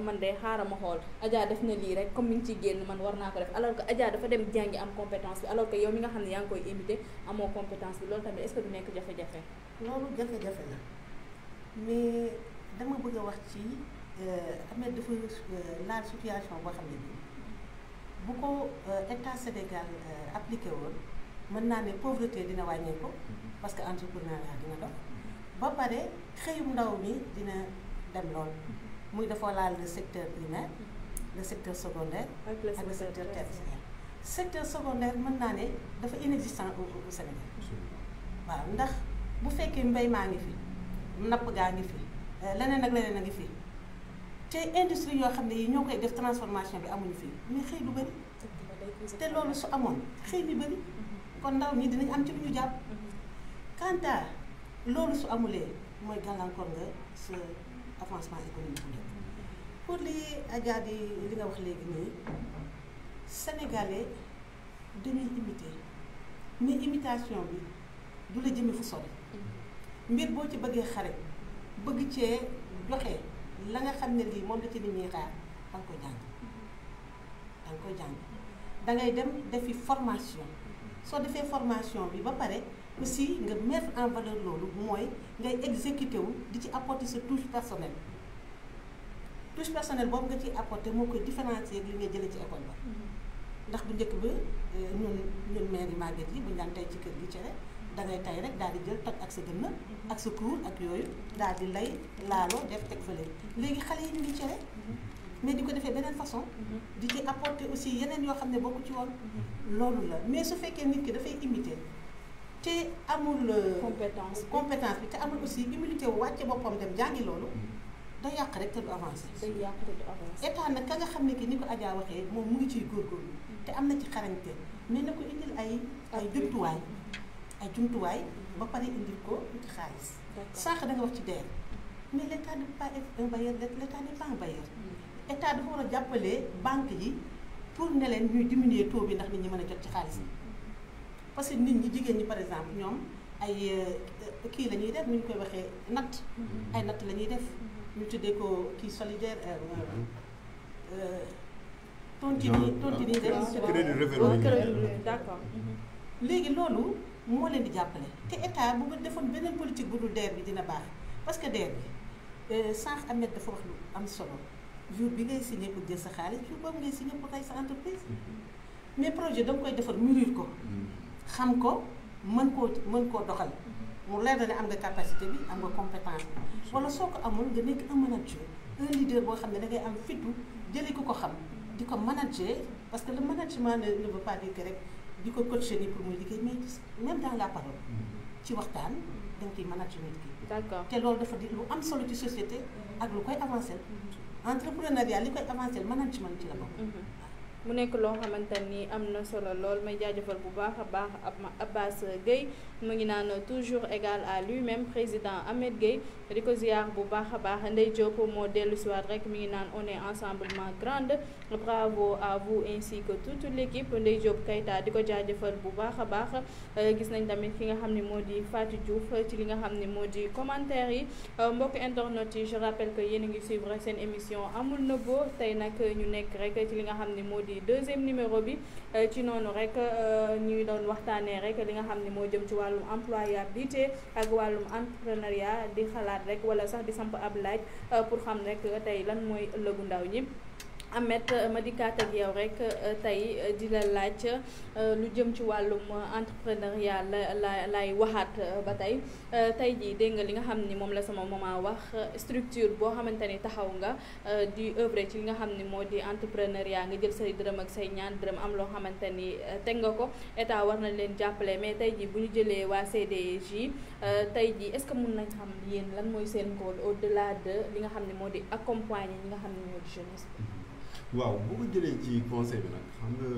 man de xaaral ma xool Adja def na lii rek comme mi ngi ciy génn man war naa ko def alors que Adja dafa dem jàngi am compétence bi alors que yow mi nga xam ne yaa ngi koy imiter amoo compétence bi loolu tamit est-ce que du nekk jafe-jafe. loolu jafe-jafe la mais dama bëgg a wax ci am na dafa laal situation boo xam ne bii bu ko état Sénégal appliqué woon mën naa ne pauvreté dina wàññeeku parce que entrepreneuriat dina dox ba pare xëyum ndaw mi dina dem lool muy dafa laal le secteur primaire le secteur secondaire ak le secteur tertiaire. secteur secondaire mën naa ne dafa inexistant au Sénégal waaw ndax bu fekkee mbay maa ngi fi napp gaa ngi fi leneen ak leneen a ngi fi te industrie yoo xam ne yi ñoo koy def transformation bi amuñu fi mais xëy du bëri te loolu su amoon xëy bi bëri kon ndaw ñi dinañ am ci lu ñu jàpp. quant à loolu su amulee mooy gàllankoor nga sa avancement économique bu pour li Adja di li nga wax léegi nii sénégalais dañuy imiter mais imitation bi du la jëme fu sori mbir boo ci bëggee xare bëgg cee joxe la nga xam ne lii moom la ci nit ñi xaar danga koy jàng danga koy jàng dangay dem defi formation soo defee formation bi ba pare aussi nga mettre en valeur loolu mooy ngay exécuter wu di ci apporter sa touche personnelle boobu nga ciy apporter moo koy différencier ak li ngay jëlee ci école ba ndax bu njëkk ba ñun maire yi màgget yi buñu daan tey ci kër gi cere dangay tay rek daal di jël toj ak sa gën ak sa kuur ak yooyu daal di lay laaloo def teg fële léegi xale yi ñu ngi cere mais di ko defee beneen façon di ci apporter aussi yeneen yoo xam ne bokku ci woon loolu la mais su fekkee nit ki dafay imiter te amul compétence bi te amul aussi humilité wu wàcce boppam dem jàngi loolu da yàq rek te du avancé état nag ka nga xam ne ki ni ko Adja waxee moom mu ngi ciy góorgóorlu te am na ci xarañte mais na ko indil ay jumtuwaay ba pare indil ko ci xaalis sànq da nga wax ci DER mais l' état ne peut pas être un bailleur l' état n'est pas un bailleur état dafa war a jàppale banque yi pour ne leen ñuy diminuer taux bi ndax nit ñi mën a jot ci xaalis parce que nit ñi jigéen ñi par exemple ñoom ay kii la ñuy def nu ñu koy waxee natt ay natt la ñuy def ñu tuddee ko kii solidaire tontini d'accord léegi loolu moo leen di jàppale te état bu ko defoon beneen politique bu dul DER bi dina baax parce que DER bi sànq Ahmed dafa wax lu am solo jour bi ngay signé pour jël sa xaalis jour boobu ngay signé pour rey sa entreprise mais projet da nga koy defar mûrir ko xam ko mën koo doxal mu leer na ne am nga capacité bi am nga compétence bi wala soo ko amul nga nekk un manager un leader boo xam ne da ngay am fitu jëli ko xam di ko manager parce que le management ne veut pas dire que rek di ko coacher ni pour muy liggéey mais même dans la parole ci waxtaan da nga ciy manager nit ki. d'accord te loolu dafa di lu am solo ci société ak lu koy avancer entrepreneuriat li koy avancer management ci la bokk. mu nekk loo xamante ni am na solo lool may jaajëfal bu baax a baax Abbas Gueye mu ngi naan toujours égal à lui-même président Ahmed Gueye di ko ziar bu baax a baax Ndeye Diop moo dellu si waat rek mi ngi naan on est ensemblement grande bravo à vous ainsi que toute l'équipe Ndeye Diop Keita di ko jaajëfal bu baax a baax gis nañ tamit ki nga xam ne moo di Fatou Diouf ci li nga xam ne moo di commentaire yi mbokk internet yi je rappelle que yéen a ngi suivre seen émission amul nëbboo tey nag ñu nekk rek ci li nga xam ne moo di deuxième numéro bi ci noonu rek ñuy doon waxtaanee rek li nga xam ne moo jëm ci wàllum employabilité ak wàllum entrepreneuriat di xalaat rek wala sax di samp ab laaj pour xam rek tey lan mooy ëllëgu ndaw ñi. Ahmed ma dikkaat ak yow rek tey di la laaj lu jëm ci wàllum entrepreneuriat lay waxaat ba tey jii dégg nga li nga xam ni moom la sama maman wax structure boo xamante ni taxaw nga di œuvre ci li nga xam ni moo di entrepreneuriat nga jël say dërëm ak say ñaan dërëm am loo xamante ni teg nga ko état war na leen jàppale mais tey jii bu ñu jëlee waa CDJ tey jii est-ce que mun nañ xam yéen lan mooy seen rôle au-delà de li nga xam ne moo di accompagner ñi nga xam ne moo di jeunesse bi. waaw boo ko jëlee ci conseil bi nag xam nga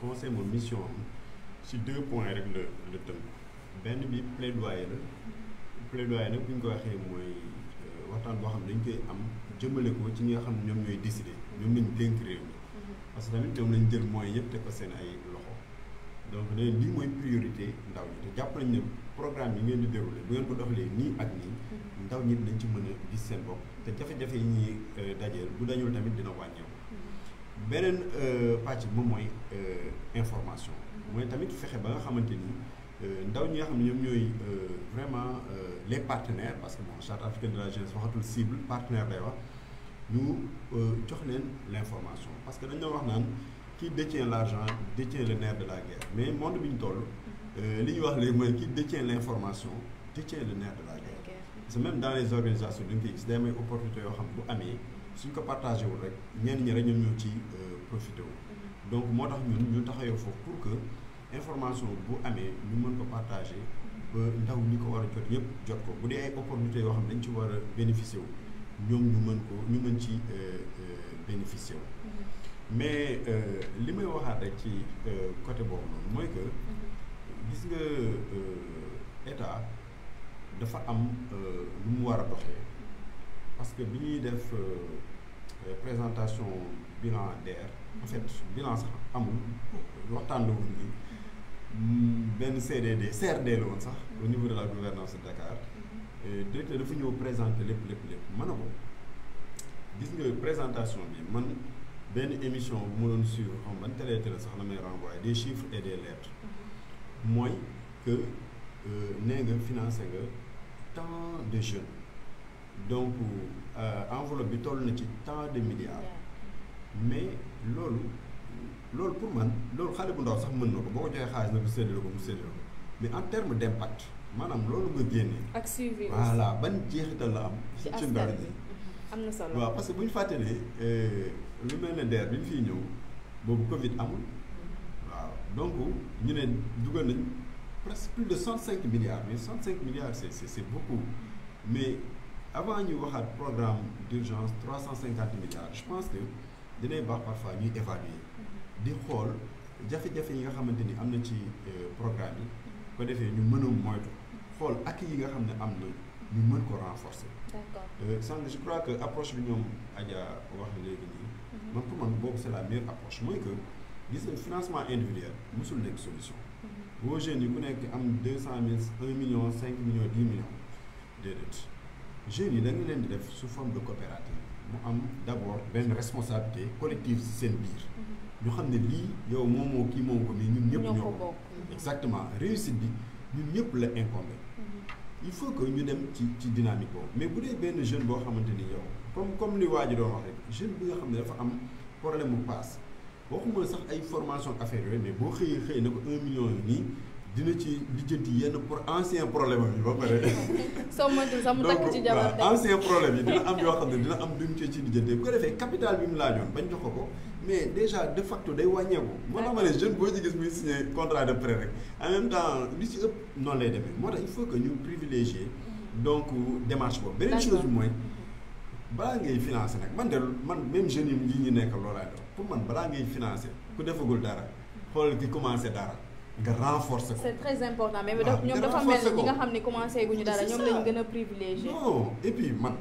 conseil moom mission am ci 2 points rek la tënk benn bi plaidoyer nag bu ñu ko waxee mooy waxtaan boo xam ne dañ koy am jëmale ko ci ñi nga xam ne ñoom ñooy décider ñoom lañ dénk réew mi parce que tamit ñoom lañ jël moyens yëpp teg ko seen ay loxo donc ne lii mooy priorité ndaw ñi te jàpp nañ ne programme yi ngeen di déroulé bu ngeen ko doxalee nii ak nii ndaw ñi dañ ci mën a gis seen bopp te jafe-jafe yi ñuy dajeel bu dañul tamit dina wàññeeku. beneen pàcc bi moom mooy information mooy tamit fexe ba nga xamante ni ndaw ñi nga xam ne ñoom ñooy vraiment les partenaires parce que bon charte africaine de la jeunesse waxatul cible partenaire lay wax ñu jox leen l'information parce que dañoo wax naan qui détient l'argent détient le nerf de la guerre mais monde bi ñu toll li ñuy wax léegi mooy qui détient l'information détient le nerf de la guerre parce que même dans les organisations dañ koy gis day may opportunité yoo xam bu amee suñ ko partagé wul rek ñenn ñi rek ñoom ñoo ci profité wu donc moo tax ñun ñu taxawoo foofu pour que information bu amee ñu mën ko partagé ba ndaw ñi ko war a jot ñëpp jot ko bu dee ay opportunités yoo xam ne dañ ci war a bénéficier wu ñoom ñu mën ci bénéficier wu mais li may waxaat rek ci côté boobu noonu mooy que gis nga état dafa am lu mu war a doxee parce que bi ñuy def présentation bilan DER en fait bilan sax amul waxtaan la woon ni benn CRD la woon sax au niveau de la gouvernance de Dakar directeur dafa ñëw présenter lépp mën na ko gis nga présentation bi man benn émission bu ma doon suivre xam ban télé sax la may renvoyer des chiffres et des lettres mooy que nee nga financé nga tant de jeunes donc enveloppe bi toll na ci tant de milliards mais loolu pour man loolu xale bu ndaw sax mën na ko boo ko joxee xaalis na ko séddale ko mu séddale ko mais en terme d'impact maanaam loolu nga génnee ak suivi voilà ban jeexital la am ci ndaw ñi am na solo waaw parce que bu ñu fàtte ne lu mel ne DER bi ñu fiy ñëw boobu Covid amul waaw donc ñu ne dugal nañ presque plus de 105 milliards mais 105 milliards c'est beaucoup mais avant ñuy waxaat programme d'urgence 350 milliards je pense que dinay baax parfois ñuy évaluer di xool jafe-jafe yi nga xamante ni am na ci programme yi ko defee ñu mën a moytu xool ak yi nga xam ne am na ñu mën ko renforcer. D'accord. Sànq je crois que approche bi ñoom Adja wax léegi nii. man pour man boobu c'est la meilleure approche mooy que gis nga financement individuel mosul nekk solution. boo jeunes yi ku nekk am 200 000 1 million 5 millions 10 millions déedéet jeunes yi da nga leen di def sous forme de coopérative mu am d'abord benn responsabilité collective ci seen biir. ñu xam ne lii yow moomoo kii moom ko mais ñun ñëpp ñoo ko bokk. Exactement réussite bi ñun ñëpp la incombé. Il faut que ñu dem ci dynamique boobu mais bu dee benn jeune boo xamante ni yow comme li waa ji doon wax rek jeune bi nga xam ne dafa am problème mu passe waxuma sax ay formation affaire yooyu mais boo xëy na ko 1 million yi nii dina ci lijjanti yenn pour ancien problème yi ba pare. soo moytuwul sax mu takk ci jabar donc ancien problème yi dina am yoo xam ne dina am duñ ci lijjanti bu ko defee capital bi mu laajoon bañ jox ko mais déjà de facto day wàññeeku. moo tax ma ne jeune boo ci gis muy signé contrat de prêt rek en même temps li ci ëpp noonu lay demee moo tax il faut que ñu privilégier donc démarche boobu. beneen chose bi mooy balaa ngay financer nag man même jeunes yi ñu nekk loolaay doon pour man balaa ngay financer ku defagul dara xoolal ki commencé dara nga renforcer ko. c'est très important mais ñoom dafa mel ni ñi nga xam ne commencé guñu dara ñoom lañu gën a privilégié. non et puis man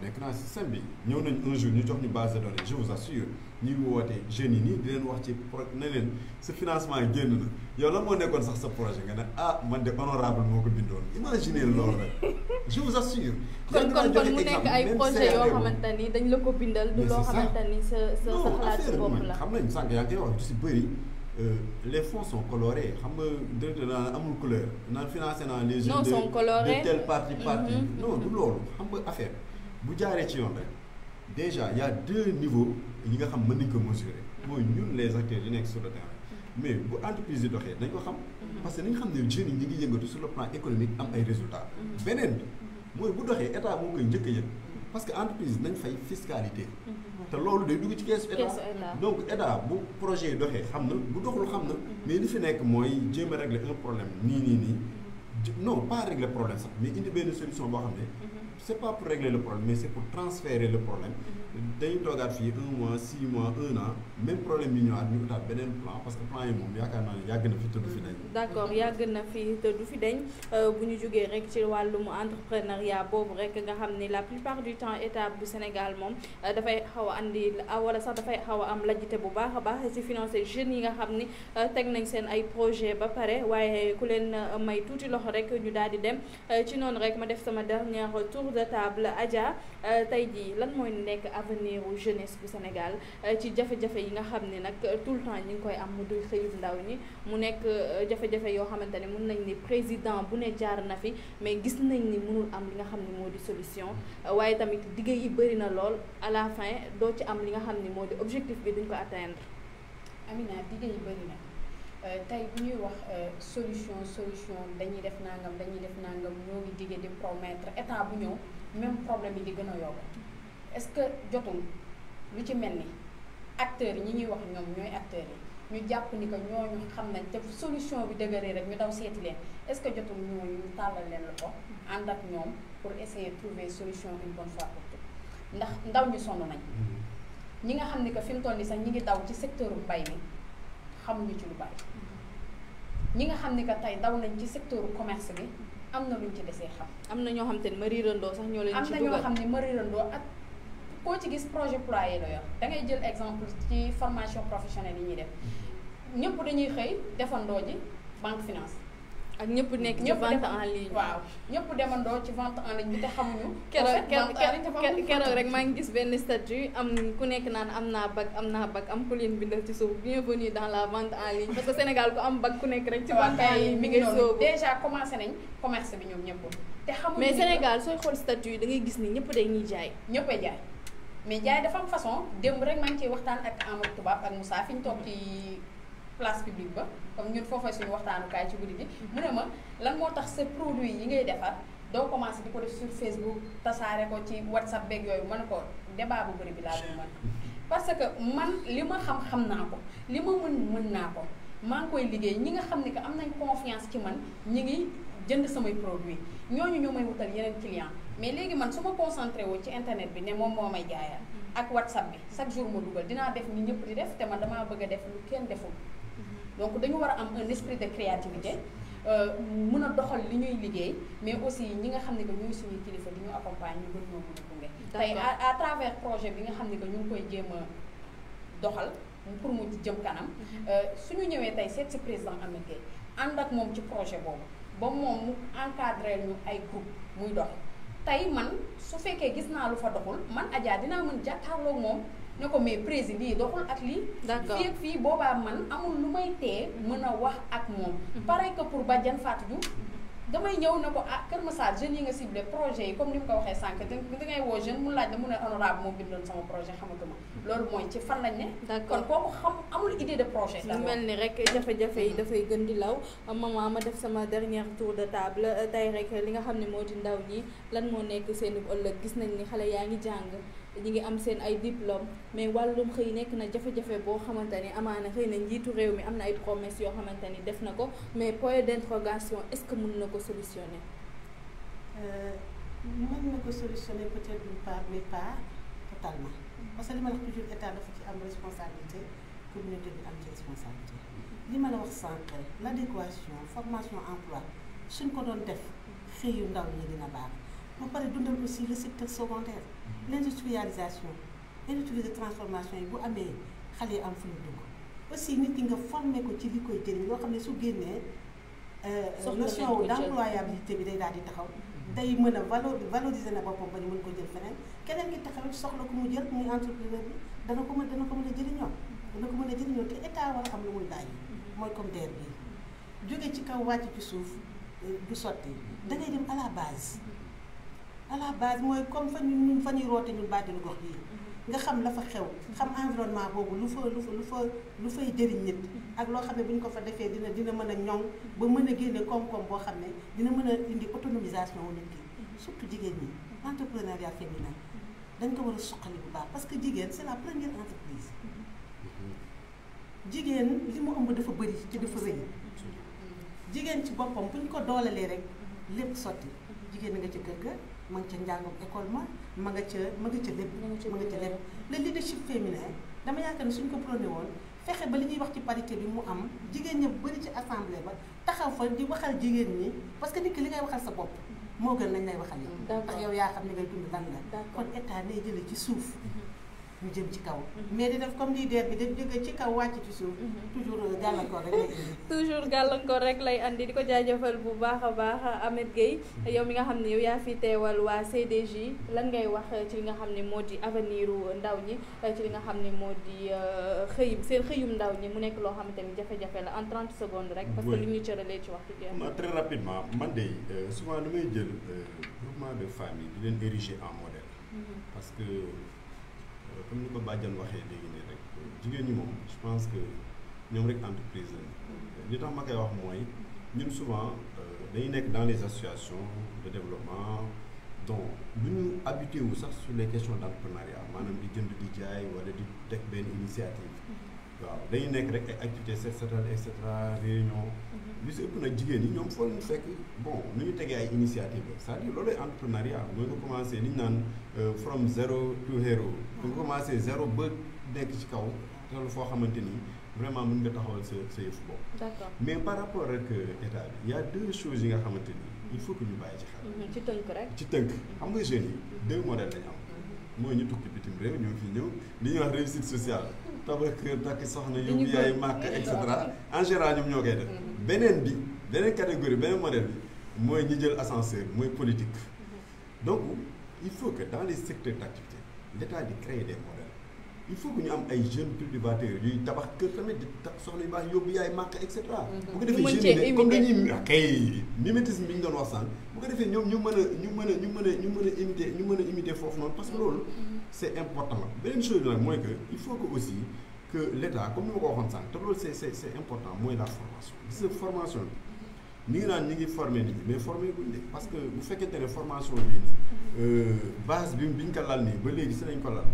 nekk naa système bi ñëw nañ un jour ñu jox ñu base de données je vous assure ñuy woote jeunes yi nii di leen wax ci ne leen sa financement génn na yow lan moo nekkoon sax sa projet nga ne man de honorable moo ko bindoon imaginez loolu rek je vous assure. kon mu nekk ay projet yoo xamante ni dañ la ko bindal. du loo xamante ni sa xalaat si bopp la. xam nañ sànq yaa ngi koy wax du si bëri. Les fonds sont colorés xam nga directeur naan amul couleur naan financé naa les jeunes de tel parti non du loolu xam nga affaire bu jaaree ci yoon rek déjà y a 2 niveaux yi nga xam mën nañ ko mesurer mooy ñun les acteurs yi nekk sur le terrain mais bu entreprise yi doxee nañ ko xam parce que nañ xam ne jeunes yi ñi ngi yëngatu sur le plan économique am ay résultats beneen bi mooy bu doxee état moo koy njëkk a yëg parce que entreprise nañ fay fiscalité te loolu day dugg ci keesu état donc état bu projet yi doxee xam na bu doxul xam na mais li fi nekk mooy jéem a régler un problème nii non pas régler problème sax mais indi benn solution boo xam ne c'est pas pour régler le problème mais c'est pour transférer le problème dañu toogaat fii 1 mois 6 mois 1 an même problème yi ñëwaat ñu utaat beneen plan parce que plan yi moom yaakaar naa ne yàgg na fi te du fi dañ. d'accord yàgg na fi te du fi dañ bu ñu jógee rek ci wàllum entrepreneuriat boobu rek nga xam ni la plupart du temps état bu Sénégal moom dafay xaw a andi wala sax dafay xaw a am lajjite bu baax a baax ci financer jeunes yi nga xam ni teg nañ seen ay projet ba pare waaye ku leen may tuuti loxo rek ñu daal di dem ci noonu rek ma def sama dernier tour de table Adja tey jii lan mooy nekk avenir u jeunesse bu Sénégal ci jafe-jafe yi nga xam ne nag tout le temps ñi ngi koy am mu duy xëyub ndaw ñi mu nekk jafe-jafe yoo xamante ne mun nañ ni président bu ne jaar na fi mais gis nañ ni mënul am li nga xam ne moo di solution waaye tamit digg yi bëri na lool à la fin doo ci am li nga xam ne moo di objectif bi duñ ko atteindre. Amina digg yi bëri na tey bu ñuy wax solution dañuy def nangam ñoo ngi digge di promettre état bu ñëw même problème yi di gën a yokk est-ce que jotul lu ci mel ni acteurs yi ñi ñuy wax ñoom ñooy acteurs yi ñu jàpp ni que ñooñu xam nañ te solution bi dëgëree rek ñu daw seeti leen est-ce que jotul ñooñu ñu tàllal leen la ko ànd ak ñoom pour essayer trouver solution une bonne fois pour toutes ndax ndaw ñu sonn nañ ñi nga xam ni que fi mu toll nii sax ñi ngi daw ci secteur mbay mi xamuñu ci lu bari ñi nga xam ni que tey daw nañ ci secteur commerce bi am na luñ ci desee xam. am na ñoo xam te ne mariirandoo sax ñoo leen ci dugal am na ñoo xam ne mariirandoo ak koo ci gis projet ployé la yor da ngay jël exemple ci formation professionnelle yi ñuy def ñëpp dañuy xëy defandoo ji banque finance. ak ñëpp nekk ci vente en ligne. waaw ñëpp demandoo ci vente en ligne bi te xamuñu. keroog rek maa ngi gis benn statut am ku nekk naan am naa bac am ku leen bindal ci suuf bienvenue dans la vente en ligne parce que Sénégal ku am bac ku nekk rek ci vente en ligne mi ngay sóobu. déjà commencé nañ commerce bi ñoom ñëpp te xamuñu. mais Sénégal sooy xool statut yi da ngay gis ni ñëpp dañuy jaay. ñëppay jaay mais jaay dafa am façon démb rek maa ngi ciy waxtaan ak Amadou Toubab ak Moussa fi ñu toog ci place publique ba comme ñun foofee suñu waxtaanukaay ci guddi gi mu ne ma lan moo tax sa produit yi ngay defar doo commencé di ko def sur Facebook tasaare ko ci WhatsApp beeg yooyu mën ko débat bu bëri bi laa dul mën parce que man li ma xam naa ko li ma mën naa ko maa ngi koy liggéey ñi nga xam ne que am nañ confiance ci man ñi ngi jënd samay produit ñooñu ñoo may wutal yeneen client mais léegi man su ma concentré woo ci internet bi ne moom moo may jaayal ak WhatsApp bi chaque jour ma dugal dinaa def ni ñëpp di def te man damaa bëgg a def lu kenn deful donc dañu war a am un esprit de créativité mën a doxal li ñuy liggéey mais aussi ñi nga xam ne que ñooy suñuy kilifa di ñu accompagner ñu gën ñoo mën a gunge tey à travers projet bi nga xam ne que ñu ngi koy jéem a doxal pour mu jëm kanam suñu ñëwee tey seet si président Ameth Gueye ànd ak moom ci projet boobu ba moom mu encadré ñu ay groupe muy dox tey man su fekkee gis naa lu fa doxul man Adja dinaa mën jàkkaarloog moom ne ko mais président lii doxul ak lii. d'accord fii ak fii boobaa man amul lu may tee mën a wax ak moom. pareil que pour Badiane Fatou Diouf damay ñëw ne ko ah Kër Massar jeunes yi nga ciblé projet yi comme ni mu ko waxee sànq dangay woo jeune mu laaj la mu ne honorable moo bindoon sama projet xamatuma loolu mooy ci fan lañ ne. d'accord kon kooku xam amul idée de projet. mu mel ni rek jafe-jafe yi dafay gën di law maman ma def sama dernier tour de table tey rek li nga xam ne moo di ndaw ñi lan moo nekk seen ëllëg gis nañ ni xale yaa ngi jàng. ñi ngi am seen ay diplôme mais wàllum xëy nekk na jafe-jafe boo xamante ni amaana xëy na njiitu réew mi am na ay promesses yoo xamante ni def na ko mais point d'interrogation est-ce que mën na ko solutionner. mën na ko solutionner peut-être d'une part mais pas totalement parce que li ma la wax toujours état dafa ci am responsabilité communauté bi am ci responsabilité li ma la wax sànq l'adéquation formation emploi suñ ko doon def xëyu ndaw ñi dina baax ba pare dundal aussi le secteur secondaire l'industrialisation industrie de transformation yi bu amee xale yi am fu ñu dugg aussi nit ki nga formé ko ci li koy jëriñ loo xam ne su génnee notion d'employabilité bi day daal di taxaw day mën a valoriser na boppam ba ñu mën ko jël feneen keneen ki taxawit soxla ku mu jël muy entrepreneur bi dana ko mën a jëriñoo te état war a am lu muy bàyyi mooy comme DER bi jóge ci kaw wàcc ci suuf du sotti da ngay dem à la base mooy comme fa ñun fa ñuy roote ñun bàddinu gox yi nga xam la fa xew xam environnement boobu lu fay jëriñ nit ak loo xam ne bu ñu ko fa defee dina mën a ñoŋ ba mën a génne koom-koom boo xam ne dina mën a indi autonomisation wu nit ki surtout jigéen ñi entrepreneuriat féminin dañ ko war a suqali bu baax parce que jigéen c'est la première entreprise jigéen li mu ëmb dafa bëri te dafa rëy jigéen ci boppam bu ñu ko doolelee rek lépp sotti jigéen nga ca kër ga ma nga ca njàngam école ma nga ca lépp le leadership féminin dama yaakaar ne suñ ko prôné woon fexe ba li ñuy wax ci parité bi mu am jigéen ña bëri ci assemblée ba taxaw fa di waxal jigéen ñi parce que nit ki li ngay waxal sa bopp moo gën nañ lay waxal yow ndax yow yaa xam ne ngay dund lan la kon état nay jële ci suuf ñu jëm ci kaw mais di def comme lii DER bi daf jóge ci kaw wàcc ci suuf toujours gàllankoor rek lay indi toujours gàllankoor rek lay andi di ko jaajëfal bu baax a baax Ameth Gueye yow mi nga xam ne yow yaa fi teewal waa CDJ lan ngay wax ci li nga xam ne moo di avenir u ndaw ñi ci li nga xam ne moo di seen xëyum ndaw ñi mu nekk loo xamante ni jafe-jafe la en 30 secondes rek parce que li ñu cëralee ci waxtu bi très rapidement man de souvent damay jël groupement de famille di leen ériger en modèle parce que comme ni ko Badiane waxee léegi nii rek jigéen ñi moom je pense que ñoom rek entreprise lañu li tax ma koy wax mooy ñun souvent dañuy nekk dans les associations de développement donc lu ñu habitué wu sax sur les questions d'entrepreneuriat maanaam di jënd di jaay wala di teg benn initiative waaw dañuy nekk rek ay activités et cetera réunion li si ëpp nag jigéen ñi ñoom foo leen fekk bon nu ñu tegee ay initiative la c'est-à-dire loolu ay entrepreneuriat mooy nga commencé li ñu naan from zero to hero nga commencé zéro ba nekk ci kaw toll foo xamante ni vraiment mën nga taxawal sa yëfu bopp. D'accord. Mais par rapport ak état bi y a deux choses yi nga xamante ni il faut que ñu bàyyi ci xel. ci tënk rek. ci tënk xam nga jeunes yi deux modèles lañu am mooy ñu tukki bitim réew ñoo fi ñëw li ñuy wax réussite sociale tabax kër takk soxna yóbbu yaay màkk et cetera en général ñoom ñoo koy def. beneen catégorie beneen modèle bi mooy ñi jël ascenseur mooy politique. Donc il faut que dans les secteurs d'activité l'État di créer des modèles. Il faut que ñu am ay jeunes cultivateurs yuy tabax kër tamit di tax soxna yu baax yóbbu yaay màkk et cetera. bu ko defee jeunes yi comme dañuy kay mimétisme bi ñu doon wax sànq bu ko defee ñoom ñu mën a imiter foofu noonu parce que loolu c'est important. Beneen chose bi nag mooy que il faut que aussi que l'État comme ni ma ko waxoon sànq te loolu c'est important mooy la formation. Gis nga formation bi ñu ngi naan ñu ngi former nit ñi mais former guñ de parce que bu fekkente ne formation bii nii base bi ñu ko lal nii ba léegi si nañ ko lal.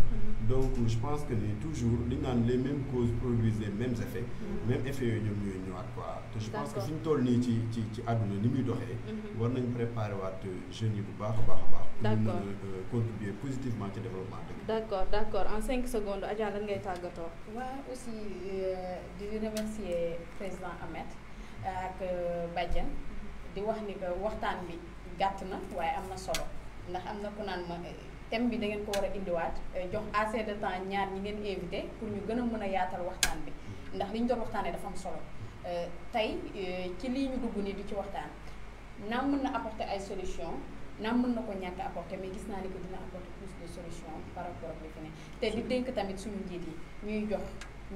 Donc je pense que ni toujours li ñu naan les mêmes causes produisent les mêmes effets. Même effets yooyu ñoom ñooy ñëwaat quoi. te je pense que fi ñu toll nii ci àdduna ni muy doxee. war nañ préparer waat jeunes yi bu baax a baax a baax. D'accord pour mën a contribuer positivement ci développement dëkk. D'accord en 5 secondes Adja lan ngay tàggatoo. waaw aussi di remercier président Ameth ak Badiane di wax ni que waxtaan bi gàtt na waaye am na solo ndax am na ku naan ma. thème bi da ngeen ko war a indiwaat jox assez de temps ñaar ñi ngeen invité pour ñu gën a mën a yaatal waxtaan bi ndax li ñu doon waxtaanee dafa am solo tey ci lii ñu dugg nii di ci waxtaan naam mën na apporter ay solution naam mën na ko ñàkk apporter mais gis naa ni que dina apporter plus de solution par rapport ak li fi ne te di dénk tamit suñu njiit yi ñuy jox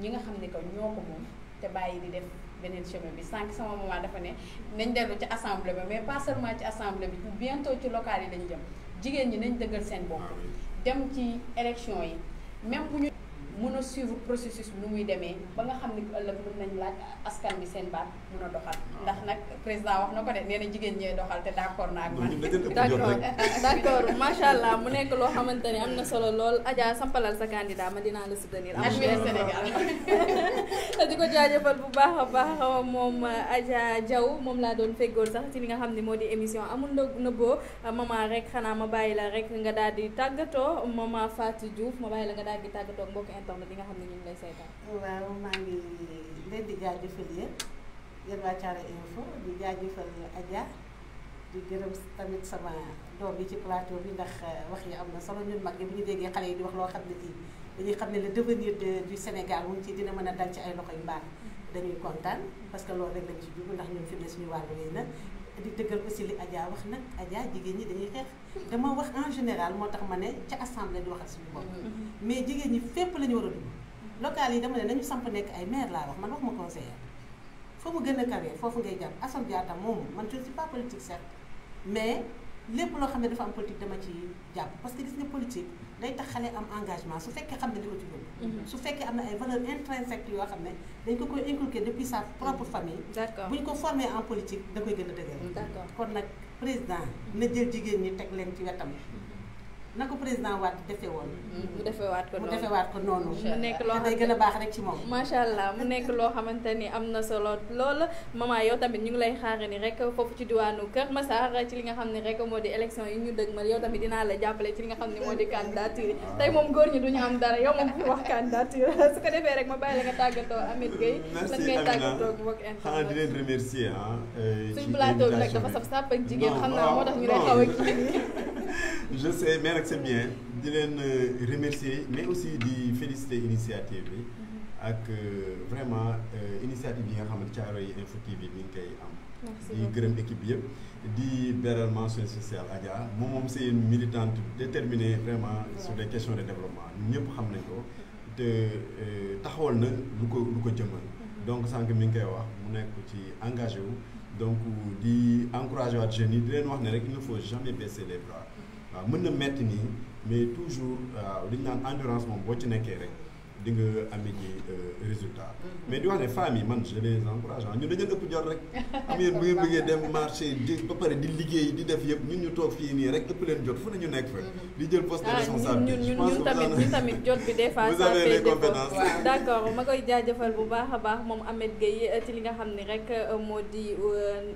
ñi nga xam ne que ñoo ko moom te bàyyi di def beneen chemin bi sànq sama maman dafa ne nañ dellu ci assemblée ba mais pas seulement ci assemblée bi bientôt ci local yi lañ jëm jigéen ñi nañ dëggal seen bopp dem ci élection yi même bu ñu mën a suivre processus bi nu muy demee ba nga xam ni ëllëg mën nañ laaj askan bi seen baat mën a doxal ndax nag président wax na ko de nee na jigéen ñee doxal te d'accord naa ak man. d'accord macha allah mu nekk loo xamante ni am na solo lool Adja sampalal sa candidat ma dinaa la soutenir. am Sénégal di ko jaajëfal bu baax a baax moom Adja Diaw moom laa doon feggool sax ci li nga xam ne moo di émission amul nëbboo maman rek xanaa ma bàyyi la rek nga daal di tàggatoo maman Fatou Diouf ma bàyyi la nga daal di tàggatoo ak mbokki internet yi nga xam ne ñu ngi lay seetaan. waaw maa ngi leen di jaajëfal yéen waa Thiaroye Info di jaajëfal Adja di gërëm tamit sama doom yi ci plateau bi ndax wax yi am na solo ñun mag ñi bu ñu déggee xale yi di wax loo xam ne kii dañuy xam ne le devenir du Sénégal mu ngi ci dina mën a dal ci ay loxo yu baax dañuy kontaan parce que loolu rek lañ ci jublu ndax ñun fi mu ne suñu wàllu wéy na di dëggal aussi li Adja wax nag Adja jigéen ñi dañuy xeex dama wax en général moo tax ma ne ca assemblée di waxal suñu bopp mais jigéen ñi fépp la ñu war a dugg local yi dama ne nañu samp nekk ay maire laa wax man wax ma conseiller foo mu gën a kawee foofu ngay jàpp Assome Diatta moom man je ne suis pas politique certes mais lépp loo xam ne dafa am politique dama ci jàpp parce que gis nga politique day tax xale am engagement su fekkee xam ne li ko ci yóbbu su fekkee am na ay valeurs intrinsèques yoo xam ne dañ ko koy inculquer depuis sa propre famille bu ñu ko formé en politique da koy gën a dëgër kon nag président na jël jigéen ñi teg leen ci wetam na ko président Wade defee woon mu defewaat ko noonu mu nekk loo day gën a baax rek ci moom macha allah mu nekk loo xamante ni am na solo lool maman yow tamit ñu ngi lay xaare ni rek foofu ci diwaanu Kër Massar ci li nga xam ne rek moo di élection yi ñu dëgmal yow tamit dinaa la jàppale ci li nga xam ne moo di candidature yi tey moom góor ñi duñu am dara yow moom fi wax candidature su ko defee rek ma bàyyi la nga tàggatoo Ameth Gueye lan ngay tàggatoo mbokk internet di leen remercier suñu plateau bi nag dafa saf sàpp ak jigéen xam naa moo tax ñu lay xaw a kii je sais mais nag c'est bien di leen remercier mais aussi di féliciter initiative bi ak vraiment initiative yi nga xam ne Thiaroye Info TV mi ngi koy am di gërëm équipe yëpp di beral mention spéciale Adja moom c'est une militante déterminée vraiment sur des questions de développement ñun ñëpp xam nañ ko te taxawal na lu ko jëmmal donc sànq mi ngi koy wax mu nekk ci engagé wu donc di encourager waat jeunes yi di leen wax ne rek il ne faut jamais baisser les bras waaw mën na metti nii mais toujours waaw li ñu naan endurance moom boo ci nekkee rek di nga amee ji résultat mais di wax ne femmes yi man je les encourage ñun dañu ëpp jot rek am yéen bu ngeen bëggee dem marché di ba pare di liggéey di def yëpp ñun ñu toog fii nii rek ëpp leen jot fu ne ñu nekk fa di jël poste de responsabilité ñun tamit jot bi des fois vous avez les compétences d'accord ma koy jaajëfal bu baax a baax moom Ameth Gueye ci li nga xam ne rek moo di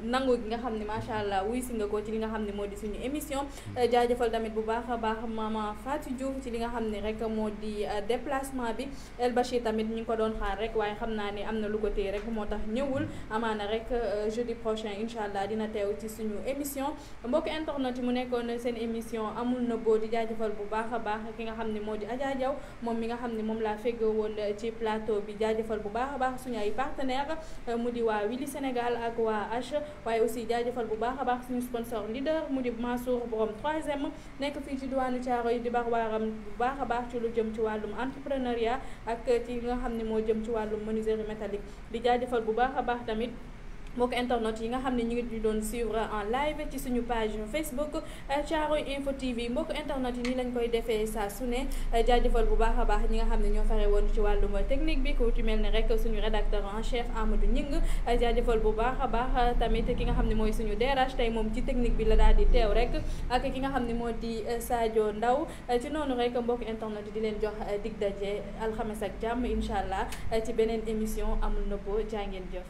nangu gi nga xam ne macha allah wuy si nga ko ci li nga xam ne moo di suñu émission jaajëfal tamit bu baax a baax maman Fatou Diouf ci li nga xam ne rek moo di déplacement bi El Bachir tamit ñu ngi ko doon xaar rek waaye xam naa ni am na lu ko téye rek moo tax ñëwul amaana rek jeudi prochain incha allah dina teew ci suñu émission mbokk internet yi mu nekkoon seen émission amul nëbboo di jaajëfal bu baax a baax ki nga xam ne moo di Adja Diaw moom mi nga xam ne moom laa feggoo woon ci plateau bi jaajëfal bu baax a baax suñu ay partenaire mu di waa Willy Sénégal ak waa H waaye aussi jaajëfal bu baax a baax suñu sponsor leader mu di Mansour borom 3e nekk fii ci diwaanu Thiaroye di baax waaram bu baax a baax ci lu jëm ci wàllum entrepreneuriat ak ci nga xam ne moo jëm ci wàllum menuiserie métallique di jaajëfal bu baax a baax tamit mbokk internet yi nga xam ne ñu ngi doon suivre en live ci suñu page Facebook Thiaroye Info TV mbokk internet yi nii lañ koy defee saa su ne jaajëfal bu baax a baax ñi nga xam ne ñoo fare woon ci wàllum technique bi ku ci mel ne rek suñu rédacteur en chef Amadou Ñing jaajëfal bu baax a baax tamit ki nga xam ne mooy suñu DRH tey moom ci technique bi la daal di teew rek ak ki nga xam ne moo di Sadio Ndaw ci noonu rek mbokk internet yi di leen jox dig daje alxames ak jàmm incha allah ci beneen émission amul nëbboo jaa ngeen jëf